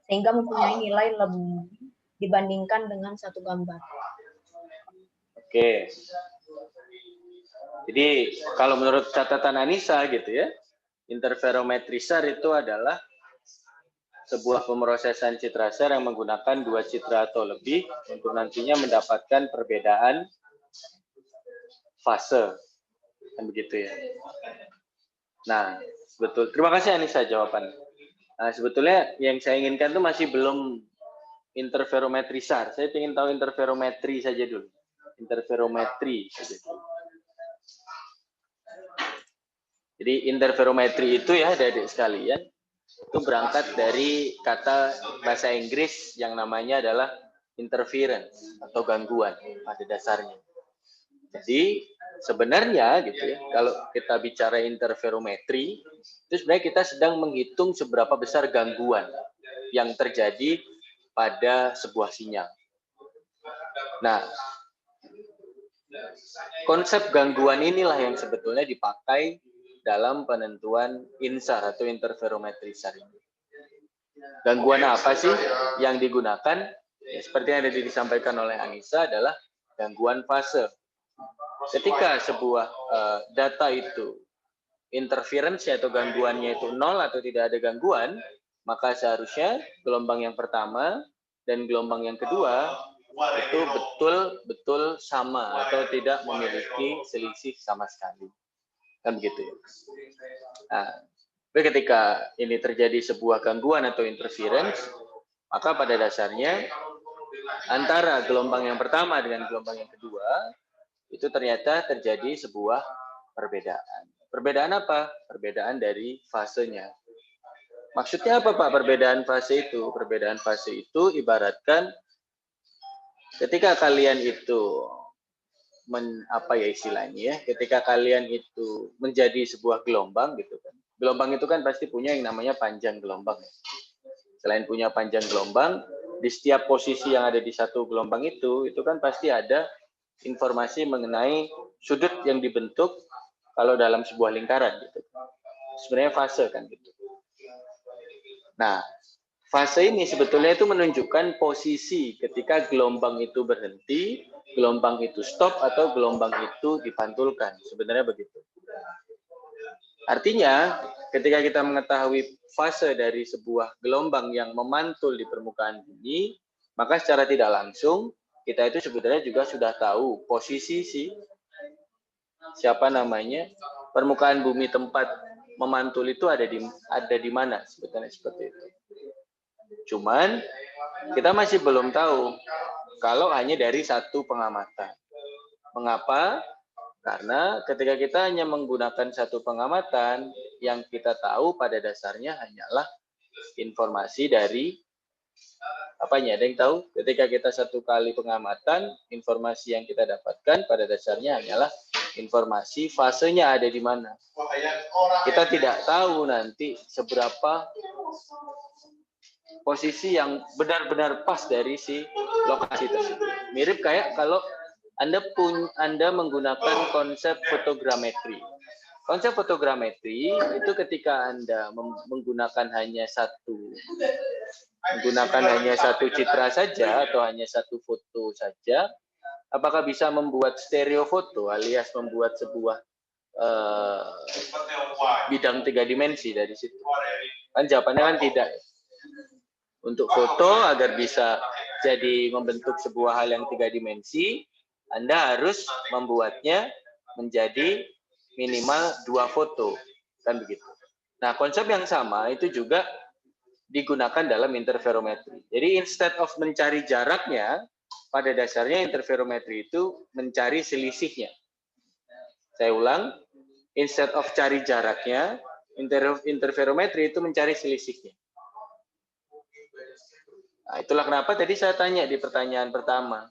sehingga mempunyai nilai lebih dibandingkan dengan satu gambar. Oke. Jadi kalau menurut catatan Anissa gitu ya, interferometri SAR itu adalah sebuah pemrosesan citra SAR yang menggunakan 2 citra atau lebih untuk nantinya mendapatkan perbedaan fase. Kan begitu ya. Nah, betul. Terima kasih Anissa jawabannya. Nah, sebetulnya yang saya inginkan itu masih belum interferometri SAR. Saya ingin tahu interferometri saja dulu. Interferometri saja dulu. Jadi interferometri itu ya adik-adik sekalian, itu berangkat dari kata bahasa Inggris yang namanya adalah interference atau gangguan pada dasarnya. Jadi sebenarnya gitu ya, kalau kita bicara interferometri, itu sebenarnya kita sedang menghitung seberapa besar gangguan yang terjadi pada sebuah sinyal. Nah, konsep gangguan inilah yang sebetulnya dipakai dalam penentuan INSAR atau interferometri SAR ini. Gangguan apa sih yang digunakan? Ya, seperti yang tadi disampaikan oleh Anissa adalah gangguan fase. Ketika sebuah data itu interference atau gangguannya itu nol atau tidak ada gangguan, maka seharusnya gelombang yang pertama dan gelombang yang kedua itu betul-betul sama atau tidak memiliki selisih sama sekali. Kan begitu ya. Nah, tapi ketika ini terjadi sebuah gangguan atau interference, maka pada dasarnya antara gelombang yang pertama dengan gelombang yang kedua itu ternyata terjadi sebuah perbedaan. Perbedaan apa? Perbedaan dari fasenya. Maksudnya apa Pak perbedaan fase itu? Perbedaan fase itu ibaratkan ketika kalian itu apa ya istilahnya ya, ketika kalian itu menjadi sebuah gelombang gitu kan. Gelombang itu kan pasti punya yang namanya panjang gelombang. Selain punya panjang gelombang, di setiap posisi yang ada di satu gelombang itu kan pasti ada informasi mengenai sudut yang dibentuk kalau dalam sebuah lingkaran gitu. Sebenarnya fase kan gitu. Nah, fase ini sebetulnya itu menunjukkan posisi ketika gelombang itu berhenti, gelombang itu stop, atau gelombang itu dipantulkan. Sebenarnya begitu. Artinya, ketika kita mengetahui fase dari sebuah gelombang yang memantul di permukaan bumi, maka secara tidak langsung, kita itu sebenarnya juga sudah tahu posisi siapa namanya, permukaan bumi tempat memantul itu ada di mana sebetulnya seperti itu. Cuman kita masih belum tahu kalau hanya dari satu pengamatan. Mengapa? Karena ketika kita hanya menggunakan satu pengamatan, yang kita tahu pada dasarnya hanyalah informasi dari apanya? Ada yang tahu? Ketika kita satu kali pengamatan, informasi yang kita dapatkan pada dasarnya hanyalah informasi fasenya ada di mana. Kita tidak tahu nanti seberapa posisi yang benar-benar pas dari si lokasi tersebut. Mirip kayak kalau Anda menggunakan konsep fotogrametri. Konsep fotogrametri itu ketika Anda menggunakan hanya satu citra saja atau hanya satu foto saja, apakah bisa membuat stereo foto alias membuat sebuah bidang 3 dimensi dari situ? Kan jawabannya kan tidak. Untuk foto agar bisa jadi membentuk sebuah hal yang 3 dimensi, Anda harus membuatnya menjadi minimal 2 foto, kan begitu. Nah, konsep yang sama itu juga digunakan dalam interferometri. Jadi instead of mencari jaraknya, pada dasarnya interferometri itu mencari selisihnya. Saya ulang, instead of cari jaraknya, interferometri itu mencari selisihnya. Nah, itulah kenapa tadi saya tanya di pertanyaan pertama.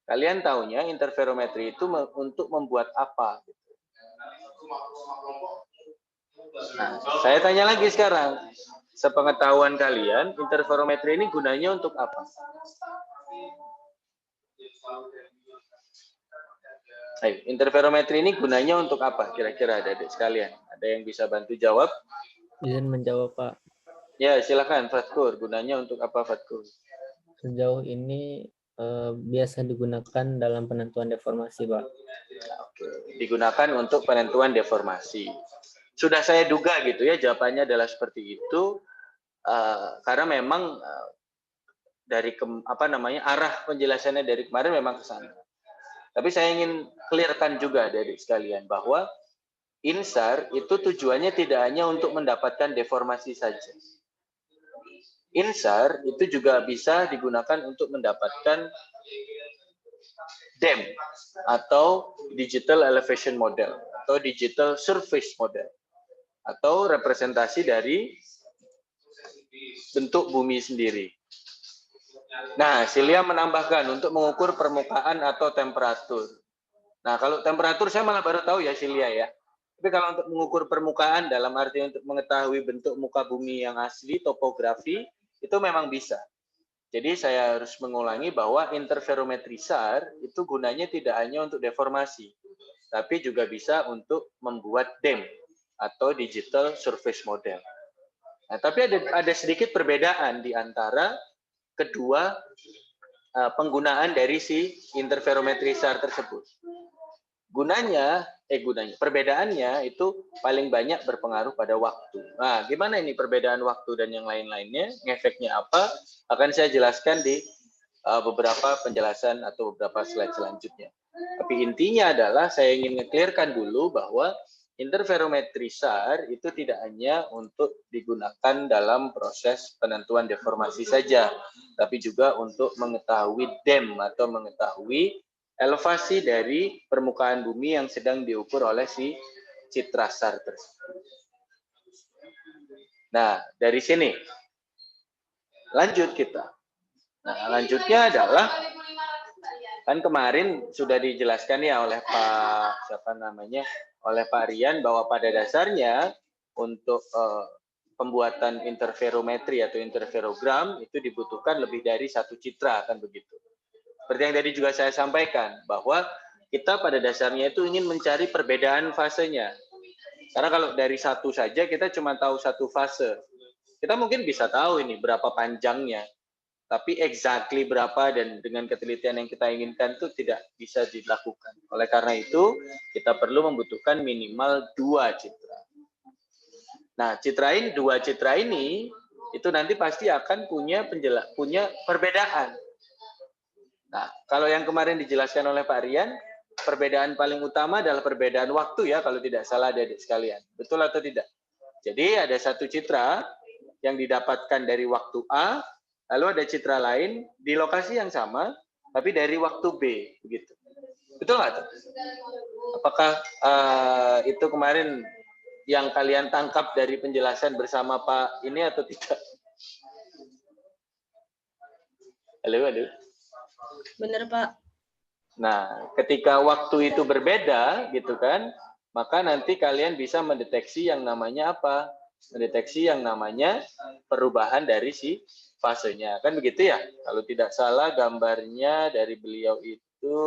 Kalian tahunya interferometri itu untuk membuat apa? Nah, saya tanya lagi sekarang. Sepengetahuan kalian, interferometri ini gunanya untuk apa? Interferometri ini gunanya untuk apa? Kira-kira adik-adik sekalian. Ada yang bisa bantu jawab? Izin menjawab, Pak. Ya, silakan Fatkur. Gunanya untuk apa Fatkur? Sejauh ini biasa digunakan dalam penentuan deformasi, Pak. Oke. Digunakan untuk penentuan deformasi. Sudah saya duga gitu ya, jawabannya adalah seperti itu. Karena memang dari arah penjelasannya dari kemarin memang ke sana. Tapi saya ingin clearkan juga dari sekalian bahwa INSAR itu tujuannya tidak hanya untuk mendapatkan deformasi saja. INSAR itu juga bisa digunakan untuk mendapatkan DEM atau Digital Elevation Model atau Digital Surface Model atau representasi dari bentuk bumi sendiri. Nah, Silia menambahkan untuk mengukur permukaan atau temperatur. Nah, kalau temperatur saya malah baru tahu ya Silia ya. Tapi kalau untuk mengukur permukaan dalam arti untuk mengetahui bentuk muka bumi yang asli, topografi, itu memang bisa. Jadi saya harus mengulangi bahwa interferometri SAR itu gunanya tidak hanya untuk deformasi, tapi juga bisa untuk membuat DEM atau Digital Surface Model. Nah, tapi ada sedikit perbedaan di antara kedua penggunaan dari si interferometri SAR tersebut. Perbedaannya itu paling banyak berpengaruh pada waktu. Nah, gimana ini perbedaan waktu dan yang lain-lainnya, ngefeknya apa, akan saya jelaskan di beberapa penjelasan atau beberapa slide selanjutnya. Tapi intinya adalah saya ingin nge-clearkan dulu bahwa interferometri SAR itu tidak hanya untuk digunakan dalam proses penentuan deformasi saja, tapi juga untuk mengetahui DEM atau mengetahui elevasi dari permukaan bumi yang sedang diukur oleh si citra SAR tersebut. Nah, dari sini lanjut kita. Nah, lanjutnya adalah kan kemarin sudah dijelaskan ya oleh Pak Rian bahwa pada dasarnya untuk pembuatan interferometri atau interferogram itu dibutuhkan lebih dari satu citra, kan begitu. Seperti yang tadi juga saya sampaikan bahwa kita pada dasarnya itu ingin mencari perbedaan fasenya. Karena kalau dari satu saja kita cuma tahu satu fase. Kita mungkin bisa tahu ini berapa panjangnya, tapi exactly berapa dan dengan ketelitian yang kita inginkan itu tidak bisa dilakukan. Oleh karena itu, kita perlu membutuhkan minimal 2 citra. Nah, dua citra ini itu nanti pasti akan punya perbedaan. Nah, kalau yang kemarin dijelaskan oleh Pak Rian, perbedaan paling utama adalah perbedaan waktu ya, kalau tidak salah adik-adik sekalian. Betul atau tidak? Jadi ada satu citra yang didapatkan dari waktu A, lalu ada citra lain di lokasi yang sama, tapi dari waktu B, begitu. Betul nggak? Apakah itu kemarin yang kalian tangkap dari penjelasan bersama Pak ini atau tidak? Halo. Bener, Pak. Nah, ketika waktu itu berbeda, gitu kan, maka nanti kalian bisa mendeteksi yang namanya apa? Mendeteksi yang namanya perubahan dari si fasenya. Kan begitu ya? Kalau tidak salah gambarnya dari beliau itu,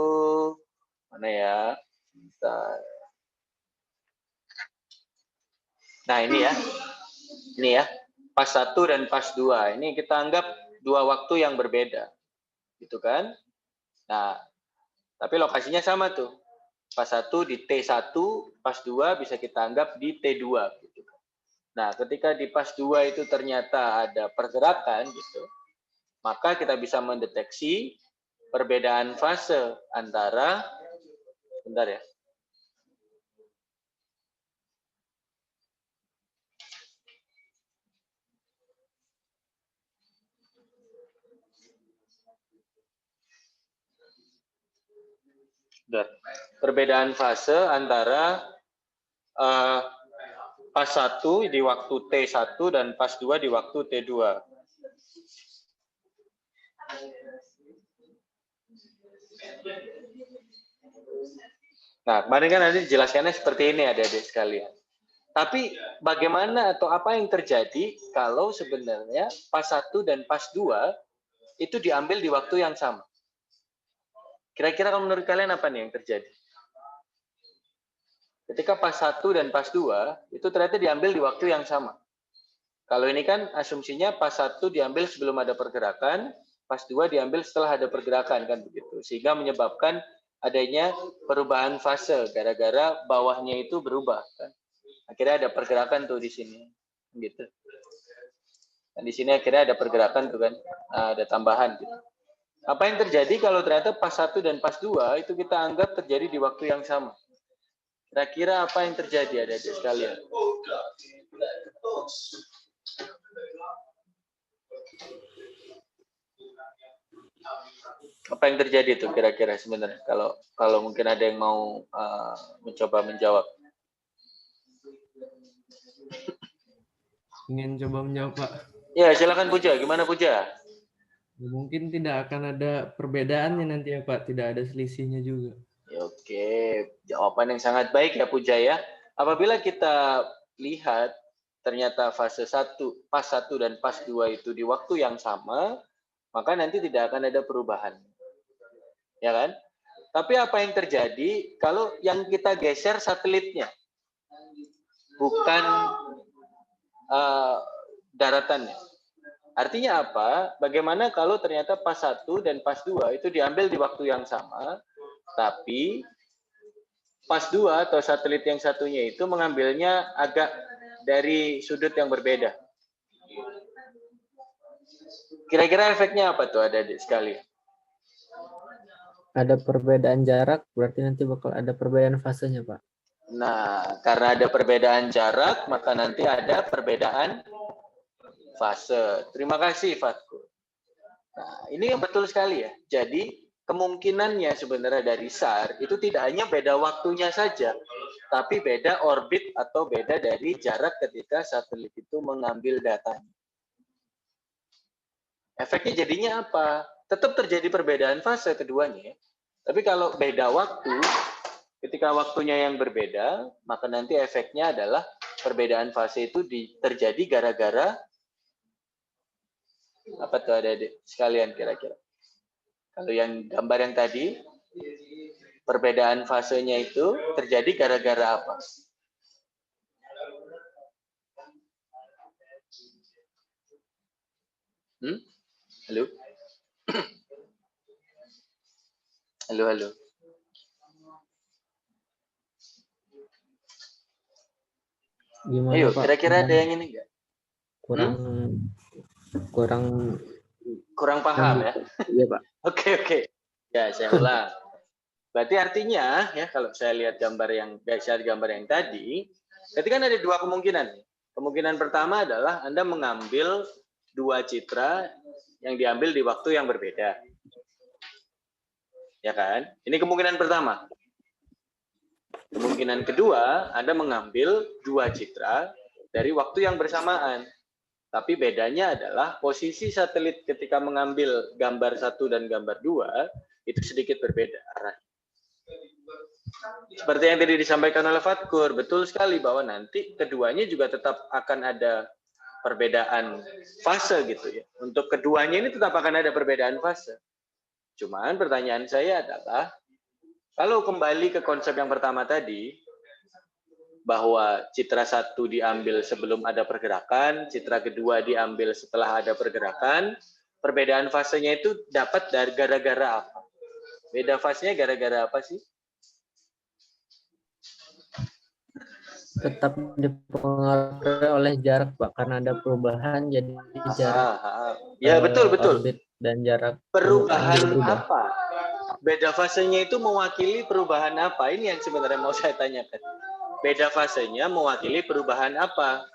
mana ya? Bentar. Nah, ini ya. Ini ya. Pas 1 dan pas 2. Ini kita anggap dua waktu yang berbeda. Gitu kan? Nah, tapi lokasinya sama tuh. Pas 1 di T1, pas 2 bisa kita anggap di T2 gitu. Nah, ketika di pas 2 itu ternyata ada pergerakan gitu, maka kita bisa mendeteksi perbedaan fase antara bentar ya. Perbedaan fase antara pas 1 di waktu T1 dan pas 2 di waktu T2. Nah, kemarin kan nanti dijelaskannya seperti ini adik-adik sekalian. Tapi bagaimana atau apa yang terjadi kalau sebenarnya pas 1 dan pas 2 itu diambil di waktu yang sama? Kira-kira kalau menurut kalian apa nih yang terjadi? Ketika pas 1 dan pas 2 itu ternyata diambil di waktu yang sama. Kalau ini kan asumsinya pas 1 diambil sebelum ada pergerakan, pas 2 diambil setelah ada pergerakan, kan begitu. Sehingga menyebabkan adanya perubahan fase gara-gara bawahnya itu berubah, kan. Akhirnya ada pergerakan tuh di sini, gitu. Dan di sini akhirnya ada pergerakan tuh kan, ada tambahan gitu. Apa yang terjadi kalau ternyata pas 1 dan pas 2 itu kita anggap terjadi di waktu yang sama? Kira-kira apa yang terjadi adik-adik sekalian? Apa yang terjadi tuh kira-kira sebenarnya? Kalau mungkin ada yang mau mencoba menjawab. Ingin coba menjawab, Pak. Ya, silakan Puja. Gimana Puja? Mungkin tidak akan ada perbedaannya nanti ya, Pak. Tidak ada selisihnya juga. Ya, oke, jawaban yang sangat baik ya Puja ya. Apabila kita lihat ternyata fase 1, pas 1 dan pas 2 itu di waktu yang sama, maka nanti tidak akan ada perubahan. Ya kan? Tapi apa yang terjadi kalau yang kita geser satelitnya? Bukan daratannya. Artinya apa? Bagaimana kalau ternyata pas 1 dan pas 2 itu diambil di waktu yang sama, tapi pas 2 atau satelit yang satunya itu mengambilnya agak dari sudut yang berbeda. Kira-kira efeknya apa tuh adik-adik sekalian? Ada perbedaan jarak, berarti nanti bakal ada perbedaan fasenya, Pak. Nah, karena ada perbedaan jarak, maka nanti ada perbedaan fase. Terima kasih, Fatku. Nah, ini yang betul sekali ya. Jadi, kemungkinannya sebenarnya dari SAR itu tidak hanya beda waktunya saja, tapi beda orbit atau beda dari jarak ketika satelit itu mengambil datanya. Efeknya jadinya apa? Tetap terjadi perbedaan fase keduanya. Tapi kalau beda waktu, ketika waktunya yang berbeda, maka nanti efeknya adalah perbedaan fase itu terjadi gara-gara apa tuh adik-adik sekalian kira-kira? Kalau yang gambar yang tadi, perbedaan fasenya itu terjadi gara-gara apa? Halo? Halo, halo. Gimana, Ayo, Pak? kira-kira ada yang ini enggak? Kurang paham ya? Iya, Pak. Oke. Ya, saya ulang. Berarti artinya ya kalau saya lihat gambar yang tadi, berarti kan ada dua kemungkinan. Kemungkinan pertama adalah Anda mengambil dua citra yang diambil di waktu yang berbeda. Ya kan? Ini kemungkinan pertama. Kemungkinan kedua, Anda mengambil dua citra dari waktu yang bersamaan. Tapi bedanya adalah posisi satelit ketika mengambil gambar 1 dan gambar 2 itu sedikit berbeda arahnya. Seperti yang tadi disampaikan oleh Fatkur, betul sekali bahwa nanti keduanya juga tetap akan ada perbedaan fase gitu ya. Untuk keduanya ini tetap akan ada perbedaan fase. Cuman pertanyaan saya adalah, kalau kembali ke konsep yang pertama tadi, bahwa citra 1 diambil sebelum ada pergerakan, citra kedua diambil setelah ada pergerakan, perbedaan fasenya itu dapat dari gara-gara apa? Beda fasenya gara-gara apa sih? Tetap dipengaruhi oleh jarak, Pak, karena ada perubahan jadi jarak. Ya, betul. Orbit dan jarak perubahan apa? Beda fasenya itu mewakili perubahan apa? Ini yang sebenarnya mau saya tanyakan. Beda fasenya mewakili perubahan apa?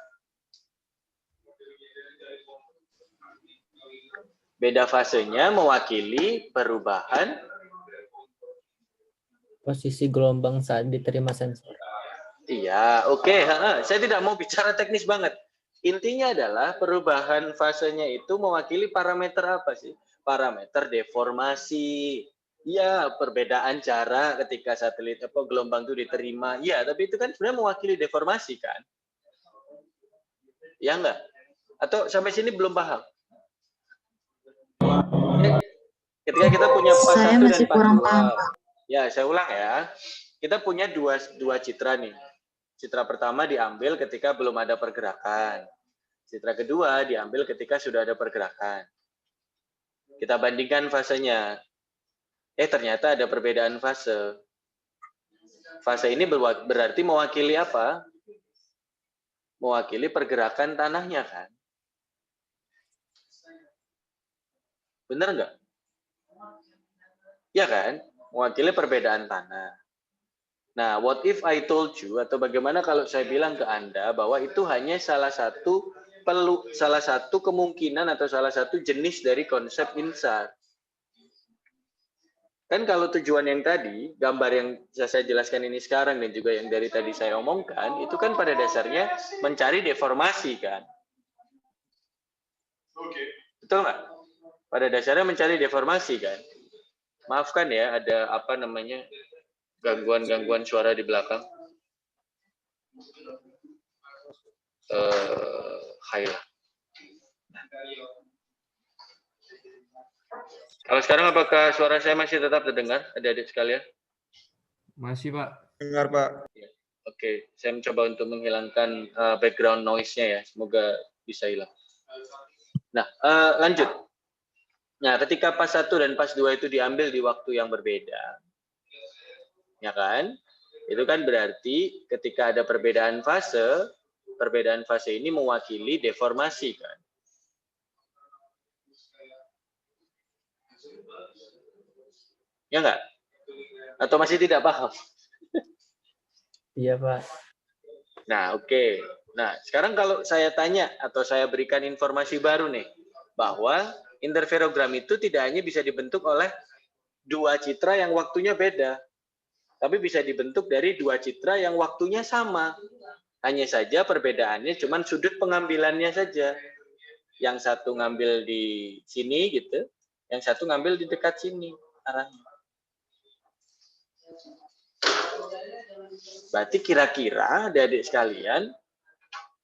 Beda fasenya mewakili perubahan posisi gelombang saat diterima sensor. Iya, oke. Saya tidak mau bicara teknis banget. Intinya adalah perubahan fasenya itu mewakili parameter apa sih? Parameter deformasi. Ya, perbedaan jarak ketika satelit gelombang itu diterima. Ya, tapi itu kan sebenarnya mewakili deformasi kan? Ya enggak? Atau sampai sini belum paham? Ketika kita punya pas 1 dan pas 2. Ya, saya ulang ya. Kita punya dua citra nih. Citra pertama diambil ketika belum ada pergerakan. Citra kedua diambil ketika sudah ada pergerakan. Kita bandingkan fasenya. Ternyata ada perbedaan fase. Fase ini berarti mewakili apa? Mewakili pergerakan tanahnya kan? Bener nggak? Ya kan? Mewakili perbedaan tanah. Nah, what if I told you, atau bagaimana kalau saya bilang ke Anda bahwa itu hanya salah satu kemungkinan atau salah satu jenis dari konsep insar. Kan kalau tujuan yang tadi, gambar yang saya jelaskan ini sekarang dan juga yang dari tadi saya omongkan, itu kan pada dasarnya mencari deformasi kan? Betul nggak? Pada dasarnya mencari deformasi kan? Maafkan ya, ada apa namanya gangguan suara di belakang. Highlight. Kalau sekarang apakah suara saya masih tetap terdengar, adik-adik sekalian? Masih, Pak. Dengar, Pak. Oke, saya mencoba untuk menghilangkan background noise-nya ya, semoga bisa hilang. Nah, lanjut. Nah, ketika pas 1 dan pas 2 itu diambil di waktu yang berbeda, ya kan? Itu kan berarti ketika ada perbedaan fase ini mewakili deformasi kan? Ya enggak? Atau masih tidak paham? Iya, Pak. Nah, oke. Nah, sekarang kalau saya tanya atau saya berikan informasi baru nih, bahwa interferogram itu tidak hanya bisa dibentuk oleh dua citra yang waktunya beda, tapi bisa dibentuk dari dua citra yang waktunya sama. Hanya saja perbedaannya cuman sudut pengambilannya saja. Yang satu ngambil di sini gitu, yang satu ngambil di dekat sini arahnya. Berarti kira-kira adik-adik sekalian,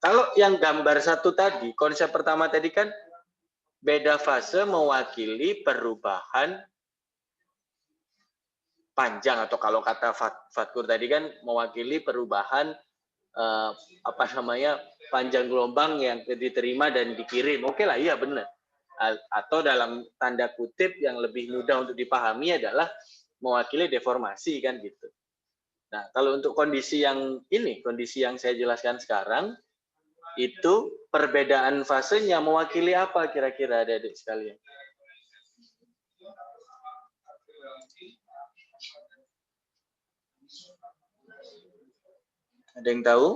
kalau yang gambar satu tadi, konsep pertama tadi kan beda fase mewakili perubahan panjang, atau kalau kata Fatkur tadi kan mewakili perubahan panjang gelombang yang diterima dan dikirim. Oke lah, iya benar. Atau dalam tanda kutip yang lebih mudah untuk dipahami adalah mewakili deformasi kan gitu. Nah, kalau untuk kondisi yang ini, kondisi yang saya jelaskan sekarang, itu perbedaan fasenya mewakili apa kira-kira adik-adik sekalian? Ada yang tahu?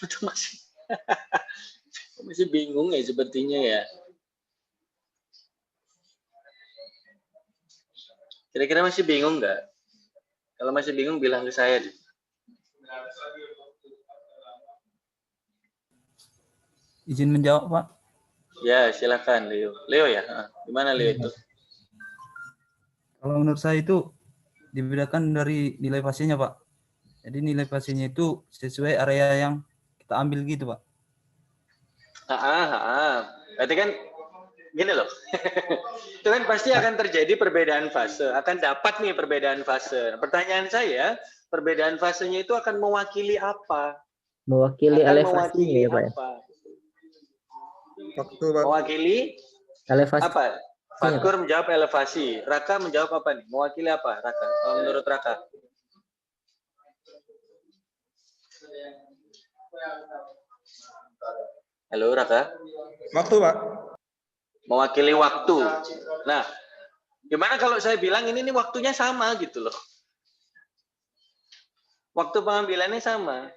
Itu masih bingung ya sepertinya ya. Kira-kira masih bingung nggak? Kalau masih bingung bilang ke saya. Izin menjawab, Pak. Ya, silakan Leo. Leo ya? Gimana Leo itu? Kalau menurut saya itu dibedakan dari nilai fasenya, Pak. Jadi nilai fasenya itu sesuai area yang kita ambil gitu, Pak. Berarti kan gini loh. Itu kan pasti akan terjadi perbedaan fase. Akan dapat nih perbedaan fase. Pertanyaan saya, perbedaan fasenya itu akan mewakili apa? Mewakili elevasinya ya, Pak. Waktu, Pak. Mewakili Elevasi. apa? Fatkur menjawab elevasi. Raka menjawab apa nih? Mewakili apa, Raka? Kalau menurut Raka? Halo, Raka? Waktu, Pak. Mewakili waktu. Nah, gimana kalau saya bilang ini nih waktunya sama gitu loh. Waktu pengambilannya sama.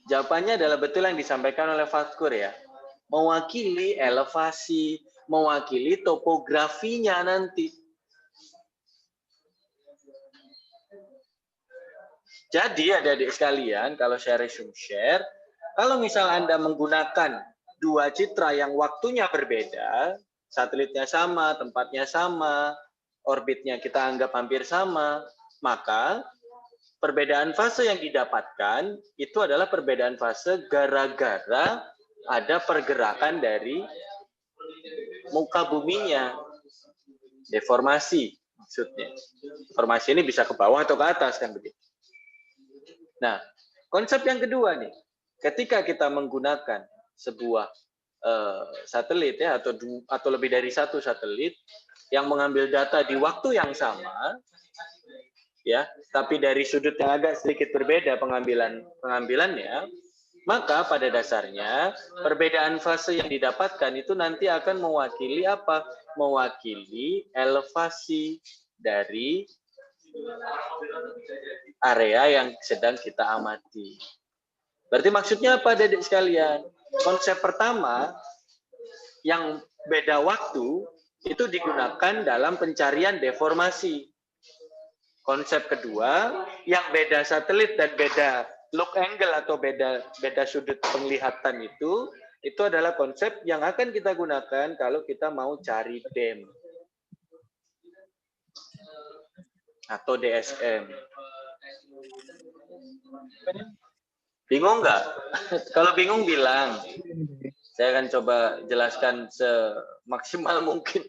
Jawabannya adalah betul yang disampaikan oleh Fatkur ya. Mewakili elevasi, mewakili topografinya nanti. Jadi adik-adik sekalian, kalau saya resume share, kalau misal Anda menggunakan dua citra yang waktunya berbeda, satelitnya sama, tempatnya sama, orbitnya kita anggap hampir sama, maka perbedaan fase yang didapatkan itu adalah perbedaan fase gara-gara ada pergerakan dari muka buminya. Deformasi maksudnya. Deformasi ini bisa ke bawah atau ke atas kan begitu. Nah, konsep yang kedua nih, ketika kita menggunakan sebuah satelit ya atau lebih dari satu satelit yang mengambil data di waktu yang sama, ya, tapi dari sudut yang agak sedikit berbeda pengambilannya, maka pada dasarnya perbedaan fase yang didapatkan itu nanti akan mewakili apa? Mewakili elevasi dari area yang sedang kita amati. Berarti maksudnya apa, Adik sekalian? Konsep pertama yang beda waktu itu digunakan dalam pencarian deformasi. Konsep kedua yang beda satelit dan beda look angle atau beda sudut penglihatan itu adalah konsep yang akan kita gunakan kalau kita mau cari DEM atau DSM. Bingung nggak? Kalau bingung bilang. Saya akan coba jelaskan semaksimal mungkin.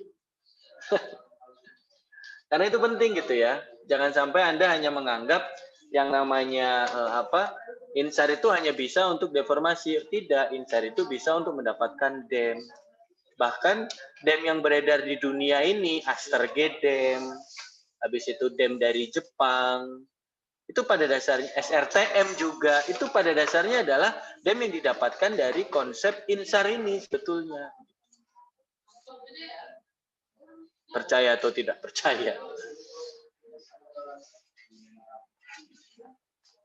Karena itu penting gitu ya. Jangan sampai Anda hanya menganggap yang namanya INSAR itu hanya bisa untuk deformasi. Tidak, INSAR itu bisa untuk mendapatkan DEM. Bahkan DEM yang beredar di dunia ini, Asterge DEM, habis itu DEM dari Jepang, itu pada dasarnya SRTM juga, itu pada dasarnya adalah DEM yang didapatkan dari konsep INSAR ini sebetulnya. Percaya atau tidak percaya.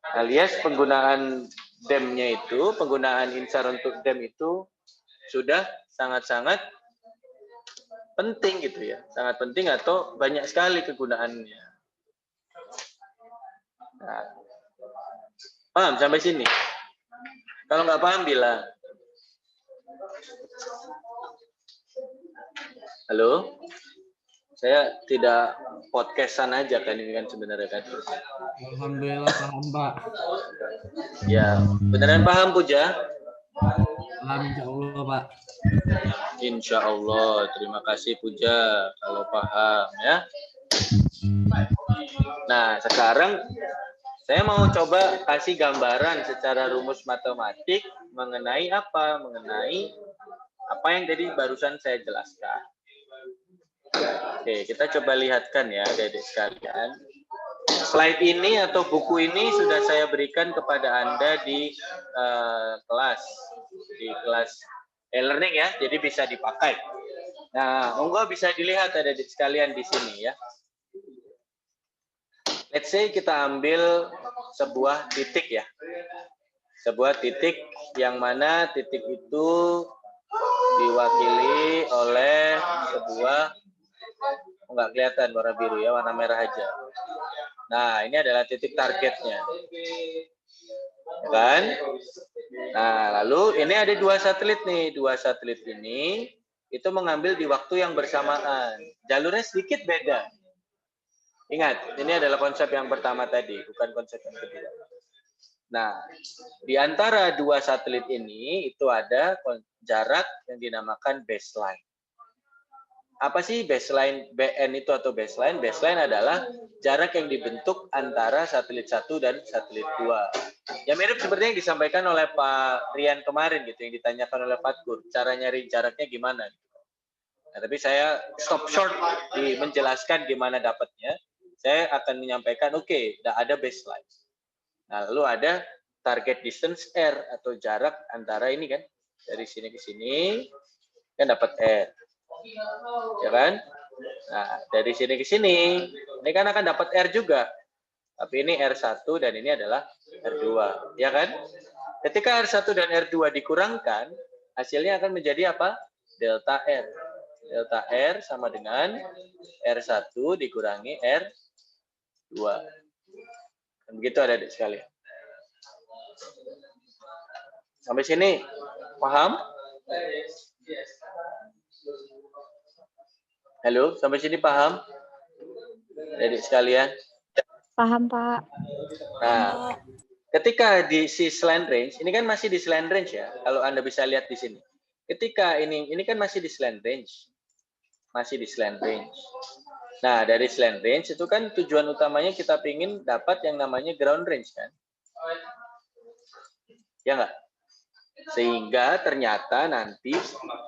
Alias penggunaan DEM-nya itu, penggunaan INSAR untuk DEM itu sudah sangat-sangat penting gitu ya. Sangat penting atau banyak sekali kegunaannya. Nah, paham sampai sini? Kalau nggak paham bilang. Halo? Saya tidak podcastan aja kan ini kan sebenarnya kan. Alhamdulillah paham, Pak. Ya, beneran paham Puja? Paham insya Allah, Pak. Insya Allah. Terima kasih Puja kalau paham ya. Nah, sekarang saya mau coba kasih gambaran secara rumus matematik mengenai apa? Mengenai apa yang tadi barusan saya jelaskan. Oke, kita coba lihatkan ya, adik-adik sekalian. Slide ini atau buku ini sudah saya berikan kepada Anda di kelas e-learning ya, jadi bisa dipakai. Nah, monggo bisa dilihat adik-adik sekalian di sini ya. Let's say kita ambil sebuah titik ya. Sebuah titik yang mana titik itu diwakili oleh sebuah, nggak kelihatan warna biru ya, warna merah aja. Nah, ini adalah titik targetnya. Ya kan? Nah, lalu ini ada dua satelit nih. Dua satelit ini itu mengambil di waktu yang bersamaan. Jalurnya sedikit beda. Ingat, ini adalah konsep yang pertama tadi, bukan konsep yang kedua. Nah, di antara dua satelit ini itu ada jarak yang dinamakan baseline. Apa sih baseline? BN itu atau baseline? Baseline adalah jarak yang dibentuk antara satelit 1 dan satelit 2. Ya mirip seperti yang disampaikan oleh Pak Rian kemarin gitu, yang ditanyakan oleh Pak Gur, cara nyari jaraknya gimana. Nah, tapi saya stop short di menjelaskan gimana dapatnya. Saya akan menyampaikan, oke, ada baseline. Nah, lalu ada target distance R atau jarak antara ini kan, dari sini ke sini, kan dapat R. Ya kan? Nah, dari sini ke sini, ini kan akan dapat R juga. Tapi ini R1 dan ini adalah R2. Ya kan? Ketika R1 dan R2 dikurangkan, hasilnya akan menjadi apa? Delta R. Delta R sama dengan R1 dikurangi R2. Dan begitu adik-adik sekalian. Sampai sini paham? Halo, sampai sini paham? Adik sekalian? Paham, Pak. Nah, Ketika di si slant range, ini kan masih di slant range ya, kalau Anda bisa lihat di sini. Ketika ini kan masih di slant range. Masih di slant range. Nah, dari slant range itu kan tujuan utamanya kita ingin dapat yang namanya ground range kan. Ya nggak? Sehingga ternyata nanti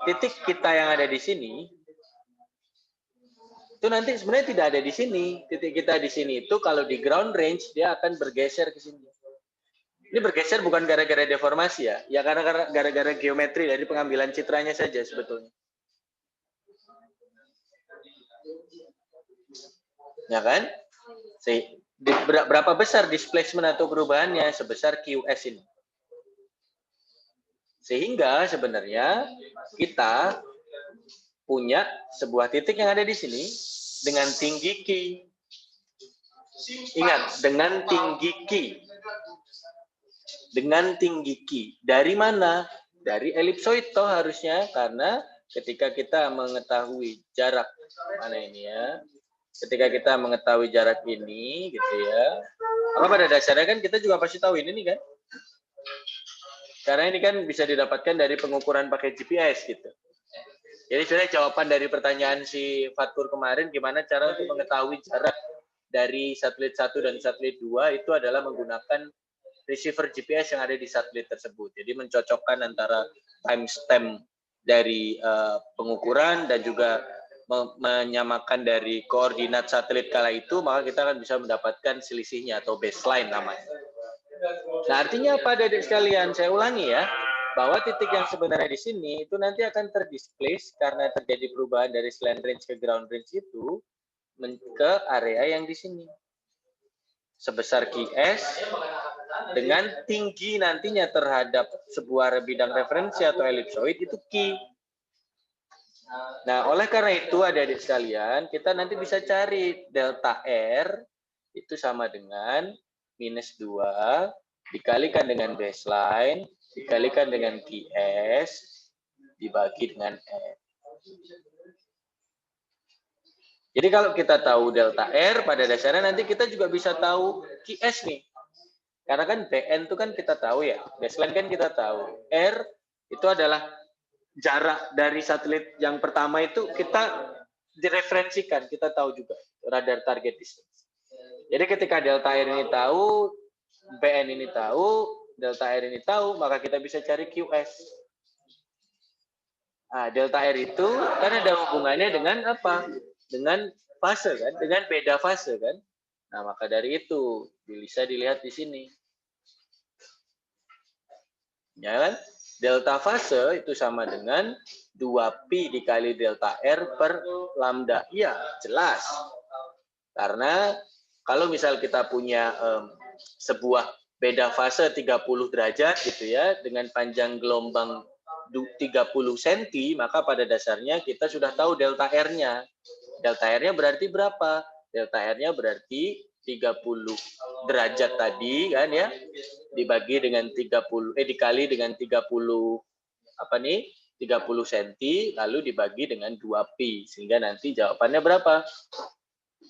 titik kita yang ada di sini itu nanti sebenarnya tidak ada di sini. Titik kita di sini itu kalau di ground range dia akan bergeser ke sini. Ini bergeser bukan gara-gara deformasi ya, ya karena gara-gara geometri dari pengambilan citranya saja sebetulnya. Ya kan? Berapa besar displacement atau perubahannya? Sebesar QS ini. Sehingga sebenarnya kita punya sebuah titik yang ada di sini dengan tinggi Q. Ingat, dengan tinggi Q. Dengan tinggi Q. Dari mana? Dari elipsoid toh harusnya, karena ketika kita mengetahui jarak mana ini ya, ketika kita mengetahui jarak ini gitu ya, maka pada dasarnya kan kita juga pasti tahu ini kan, karena ini kan bisa didapatkan dari pengukuran pakai GPS gitu. Jadi sebenarnya jawaban dari pertanyaan si Fatur kemarin, gimana cara untuk mengetahui jarak dari satelit 1 dan satelit 2 itu adalah menggunakan receiver GPS yang ada di satelit tersebut. Jadi mencocokkan antara timestamp dari pengukuran dan juga menyamakan dari koordinat satelit kala itu, maka kita akan bisa mendapatkan selisihnya atau baseline namanya. Nah, artinya apa adik sekalian? Saya ulangi ya, bahwa titik yang sebenarnya di sini itu nanti akan terdisplace karena terjadi perubahan dari slant range ke ground range itu ke area yang di sini. Sebesar QS dengan tinggi nantinya terhadap sebuah bidang referensi atau elipsoid itu Q. Nah, oleh karena itu adik-adik sekalian, kita nanti bisa cari delta R itu sama dengan minus 2 dikalikan dengan baseline, dikalikan dengan QS, dibagi dengan R. Jadi kalau kita tahu delta R, pada dasarnya nanti kita juga bisa tahu QS nih. Karena kan BN itu kan kita tahu ya, baseline kan kita tahu. R itu adalah jarak dari satelit yang pertama itu kita direferensikan, kita tahu juga radar target distance. Jadi ketika delta R ini tahu, BN ini tahu, delta R ini tahu, maka kita bisa cari QS. Nah, delta R itu kan ada hubungannya dengan apa? Dengan fase kan, dengan beda fase kan. Nah, maka dari itu bisa dilihat di sini. Ya kan? Delta fase itu sama dengan 2pi dikali delta R per lambda. Iya, jelas. Karena kalau misal kita punya sebuah beda fase 30 derajat gitu ya, dengan panjang gelombang 30 cm, maka pada dasarnya kita sudah tahu delta R-nya. Delta R-nya berarti berapa? Delta R-nya berarti 30 derajat tadi kan ya, dibagi dengan 30 dikali dengan 30 apa nih? 30 cm lalu dibagi dengan 2pi, sehingga nanti jawabannya berapa?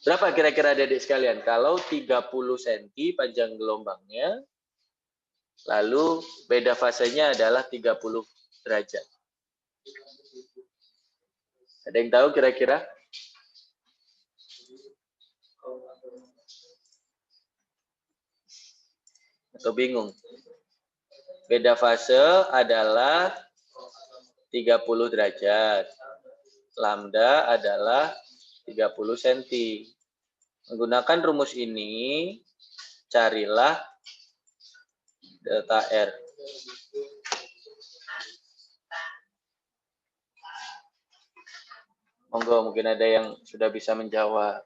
Berapa kira-kira adik-adik sekalian? Kalau 30 cm panjang gelombangnya, lalu beda fasenya adalah 30 derajat. Ada yang tahu kira-kira? Atau bingung? Beda fase adalah 30 derajat. Lambda adalah 30 cm. Menggunakan rumus ini, carilah delta R. Monggo, mungkin ada yang sudah bisa menjawab.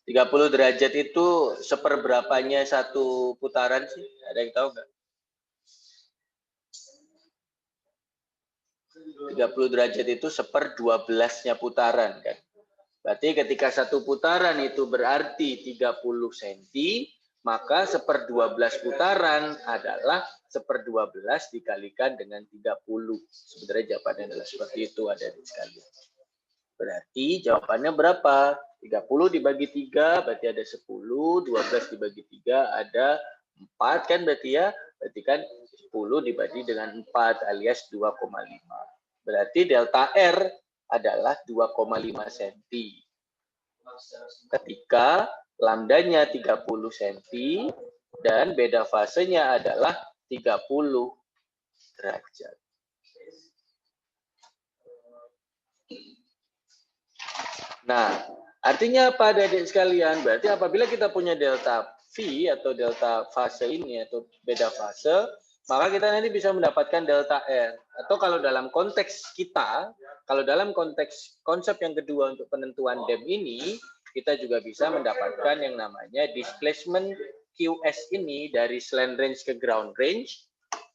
30 derajat itu seperberapanya satu putaran sih? Ada yang tahu nggak? 30 derajat itu 1/12-nya putaran kan. Berarti ketika satu putaran itu berarti 30 cm, maka 1/12 putaran adalah 1/12 dikalikan dengan 30. Sebenarnya jawabannya adalah seperti itu, ada di sekalian. Berarti jawabannya berapa? 30 dibagi 3 berarti ada 10, 12 dibagi 3 ada 4 kan berarti ya. Berarti kan 10 dibagi dengan 4 alias 2,5. Berarti delta R adalah 2,5 cm. Ketika lambdanya 30 cm dan beda fasenya adalah 30 derajat. Nah, artinya apa adik-adik sekalian? Berarti apabila kita punya delta V atau delta fase ini atau beda fase, maka kita nanti bisa mendapatkan delta R. Atau kalau dalam konteks kita, kalau dalam konteks konsep yang kedua untuk penentuan DEM ini, kita juga bisa mendapatkan yang namanya displacement QS ini dari slant range ke ground range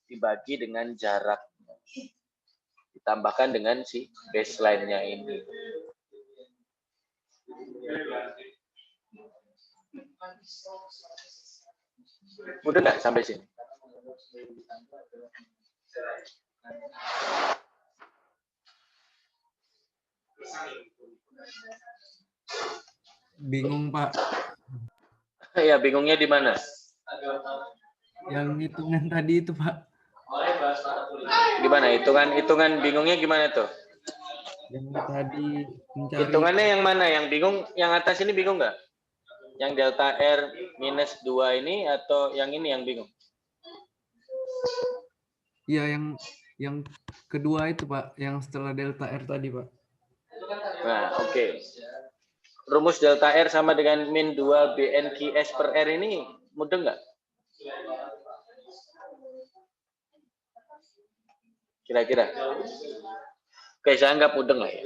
dibagi dengan jarak. Ditambahkan dengan si baseline-nya ini. Udah nggak sampai sini? Bingung Pak. Ya, bingungnya di mana? Yang hitungan tadi itu Pak. Gimana? Hitungan bingungnya gimana tuh? Yang tadi mencari. Hitungannya yang mana? Yang bingung, yang atas ini bingung nggak? Yang delta R minus 2 ini atau yang ini yang bingung? Iya, yang kedua itu Pak, yang setelah delta R tadi Pak. Nah, oke. Rumus delta R sama dengan min 2 BNQS per R ini mudah nggak? Kira-kira? Oke, saya anggap mudeng lah ya.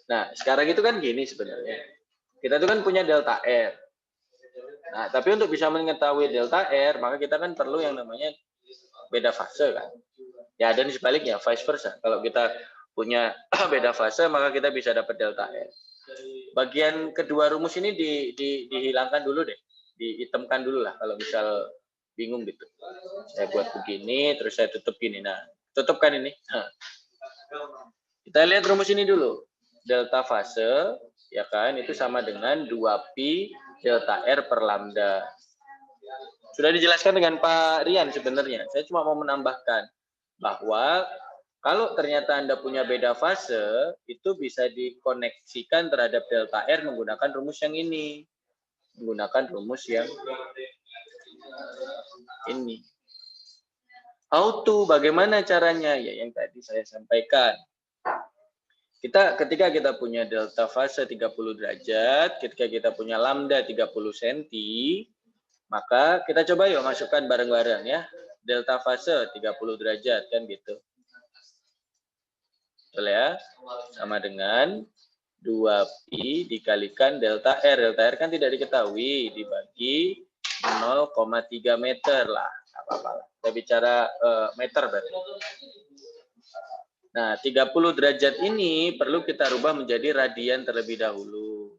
Nah, sekarang itu kan gini sebenarnya. Kita tuh kan punya delta R. Nah, tapi untuk bisa mengetahui delta R, maka kita kan perlu yang namanya beda fase kan. Ya, dan sebaliknya, vice versa. Kalau kita punya beda fase, maka kita bisa dapat delta R. Bagian kedua rumus ini dihilangkan dulu deh. Dihitamkan dulu lah kalau misal bingung gitu. Saya buat begini, terus saya tutup gini. Nah, tutupkan ini. Nah. Kita lihat rumus ini dulu. Delta fase, ya kan, itu sama dengan 2pi delta R per lambda. Sudah dijelaskan dengan Pak Rian sebenarnya. Saya cuma mau menambahkan bahwa kalau ternyata Anda punya beda fase, itu bisa dikoneksikan terhadap delta R menggunakan rumus yang ini. Menggunakan rumus yang ini. How to, bagaimana caranya? Ya, yang tadi saya sampaikan. Ketika kita punya delta fase 30 derajat, ketika kita punya lambda 30 cm, maka kita coba yuk masukkan bareng-bareng ya. Delta fase 30 derajat kan gitu. Betul ya? Sama dengan 2pi dikalikan delta R. Delta R kan tidak diketahui, dibagi 0,3 meter lah. Apa-apa lah. Kita bicara meter berarti. Nah, 30 derajat ini perlu kita rubah menjadi radian terlebih dahulu.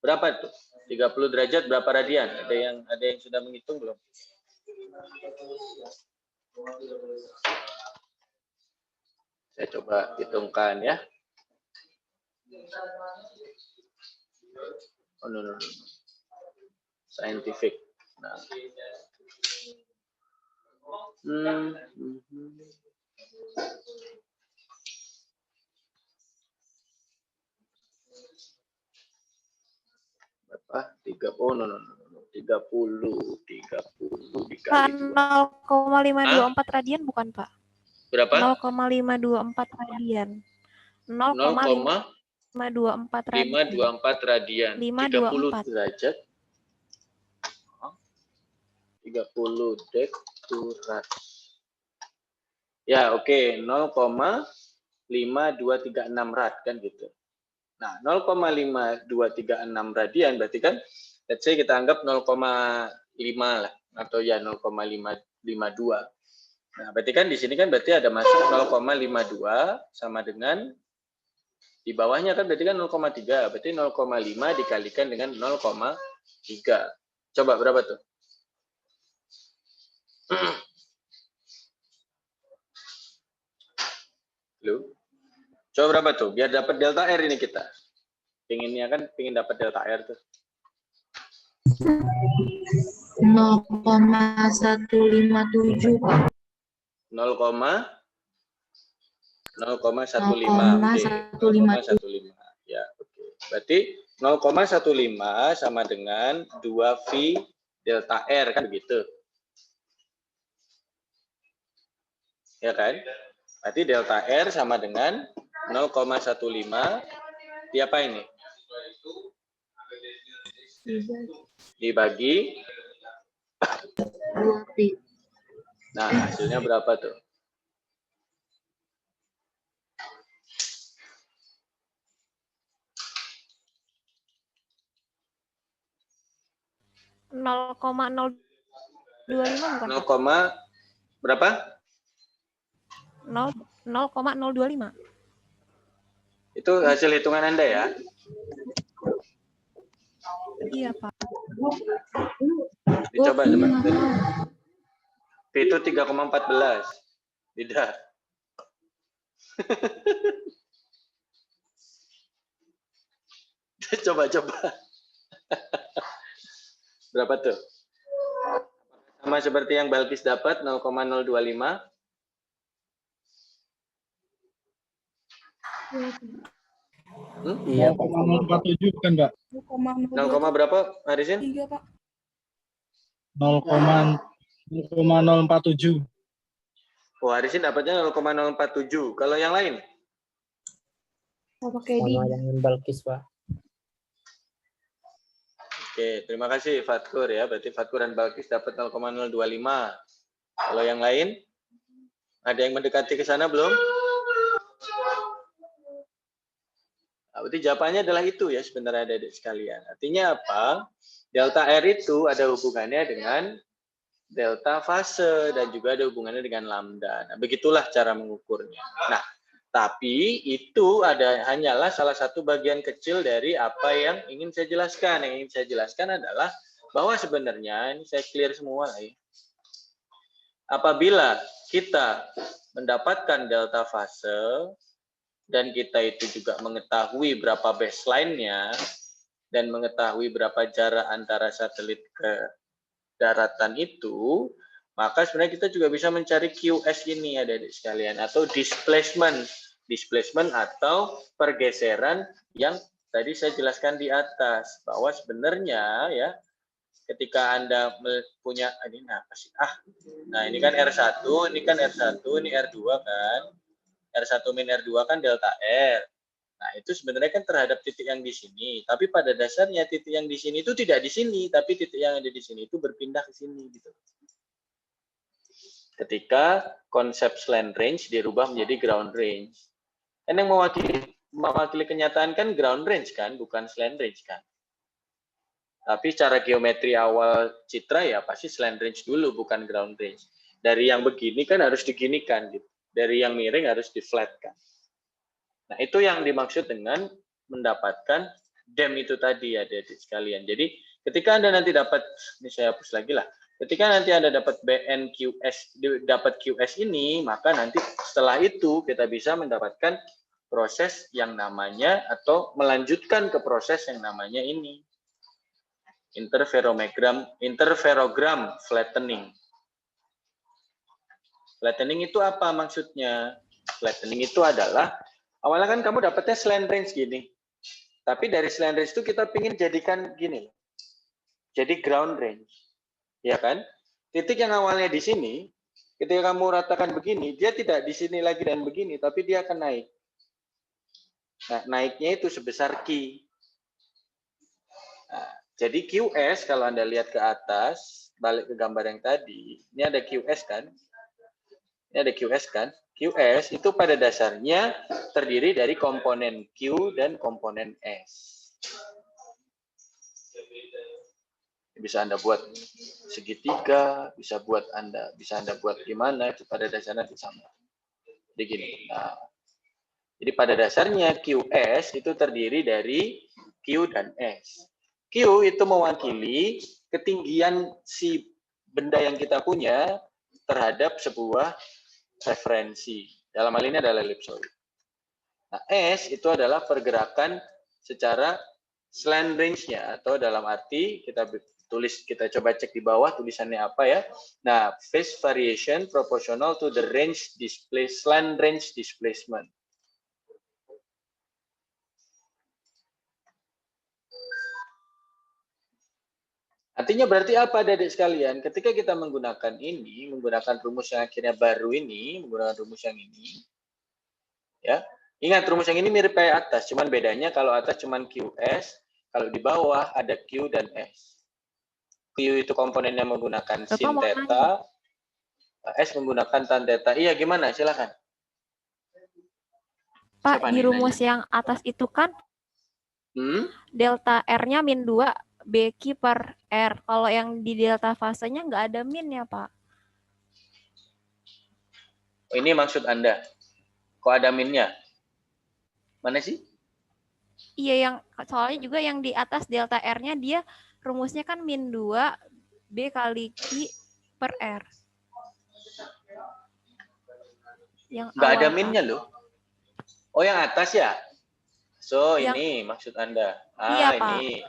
Berapa tuh? 30 derajat berapa radian? Ada yang sudah menghitung belum? Saya coba hitungkan ya. Oh, no. Scientific. Nah. Berapa? 30 dikali 0,524 radian bukan Pak? berapa? 0,524 radian. 0,524 radian. 524 radian. 30 derajat. 30 dekturat. Ya, oke. 0,5236 rad kan gitu. Nah, 0,5236 radian berarti kan let's say kita anggap 0,5 lah atau ya 0,552. Nah, berarti kan di sini kan berarti ada masuk 0,52 sama dengan di bawahnya kan berarti kan 0,3. Berarti 0,5 dikalikan dengan 0,3. Coba berapa tuh? Halo. Coba berapa tuh? Biar dapat delta R ini kita. Pinginnya kan pingin dapat delta R tuh. 0,157 Pak. 0,15. Ya, oke. Berarti 0,15 sama dengan 2V delta R kan begitu. Ya kan? Berarti delta R sama dengan 0,15 di apa ini? Dibagi 2Pi. Nah, hasilnya berapa tuh? Nol koma 025 bukan 0, Pak? berapa? 0,025. Itu hasil hitungan Anda ya? Iya Pak. Dicoba coba. P itu 3,14. Tidak. Coba. Berapa tuh? Sama seperti yang Balkis dapat 0,025. Iya, Pak. 0,047 kan, Pak? 0, berapa, Harisin? 0,047. Oh, Harisin dapatnya 0,047. Kalau yang lain? Sama dengan Balkis, Pak. Oke, terima kasih Fatkur ya. Berarti Fatkur dan Balkis dapat 0,025. Kalau yang lain? Ada yang mendekati ke sana belum? Nah, berarti jawabannya adalah itu ya sebenarnya adik-adik sekalian. Artinya apa? Delta R itu ada hubungannya dengan delta fase dan juga ada hubungannya dengan lambda. Nah, begitulah cara mengukurnya. Nah, tapi itu hanyalah salah satu bagian kecil dari apa yang ingin saya jelaskan. Yang ingin saya jelaskan adalah bahwa sebenarnya, ini saya clear semua ya. Apabila kita mendapatkan delta fase, dan kita itu juga mengetahui berapa baseline-nya, dan mengetahui berapa jarak antara satelit ke daratan itu, maka sebenarnya kita juga bisa mencari QS ini adik-adik sekalian, atau displacement atau pergeseran yang tadi saya jelaskan di atas, bahwa sebenarnya ya ketika Anda punya ini apa sih? Nah ini kan R1, ini kan R1, ini R2 kan. R1 min R2 kan delta R. Nah, itu sebenarnya kan terhadap titik yang di sini. Tapi pada dasarnya titik yang di sini itu tidak di sini, tapi titik yang ada di sini itu berpindah ke sini gitu. Ketika konsep slant range dirubah menjadi ground range. Kan yang mewakili kenyataan kan ground range kan, bukan slant range kan. Tapi secara geometri awal citra ya pasti slant range dulu, bukan ground range. Dari yang begini kan harus diginikan gitu. Dari yang miring harus di-flatkan. Nah, itu yang dimaksud dengan mendapatkan dam itu tadi ya, adik-adik sekalian. Jadi, ketika Anda nanti dapat, ini saya hapus lagi lah. Ketika nanti Anda dapat BNQS, dapat QS ini, maka nanti setelah itu kita bisa mendapatkan proses yang namanya, atau melanjutkan ke proses yang namanya ini. Interferogram flattening. Flattening itu apa maksudnya? Flattening itu adalah, awalnya kan kamu dapatnya slant range gini. Tapi dari slant range itu kita ingin jadikan gini. Jadi ground range. Ya kan? Titik yang awalnya di sini, ketika kamu ratakan begini, dia tidak di sini lagi dan begini, tapi dia akan naik. Nah, naiknya itu sebesar Q. Nah, jadi QS, kalau Anda lihat ke atas, balik ke gambar yang tadi, ini ada QS kan? Ini ada QS kan? QS itu pada dasarnya terdiri dari komponen Q dan komponen S. Bisa Anda buat segitiga, bisa Anda buat gimana, itu pada dasarnya sama. Jadi gini. Nah, jadi pada dasarnya QS itu terdiri dari Q dan S. Q itu mewakili ketinggian si benda yang kita punya terhadap sebuah referensi. Dalam hal ini adalah ellipsoid. Nah, S itu adalah pergerakan secara slant range-nya, atau dalam arti kita coba cek di bawah tulisannya apa ya. Nah, phase variation proportional to the slant range displacement. Artinya berarti apa, adik sekalian? Ketika kita menggunakan ini, menggunakan rumus yang akhirnya baru ini, menggunakan rumus yang ini, ya. Ingat, rumus yang ini mirip kayak atas, cuman bedanya kalau atas cuman QS, kalau di bawah ada Q dan S. Q itu komponennya menggunakan sin theta, S menggunakan tan theta. Iya, gimana? Silakan. Pak, di rumus yang atas itu kan delta R-nya min 2 BQ per R. Kalau yang di delta fasenya nggak ada min ya, Pak? Ini maksud Anda. Kok ada minnya? Mana sih? Iya, yang soalnya juga yang di atas delta R-nya dia rumusnya kan min 2 B kali Q per R. Yang nggak ada awal, minnya Pak. loh. Oh, yang atas ya? So, Yang- ini maksud Anda. Iya, Pak. Ini.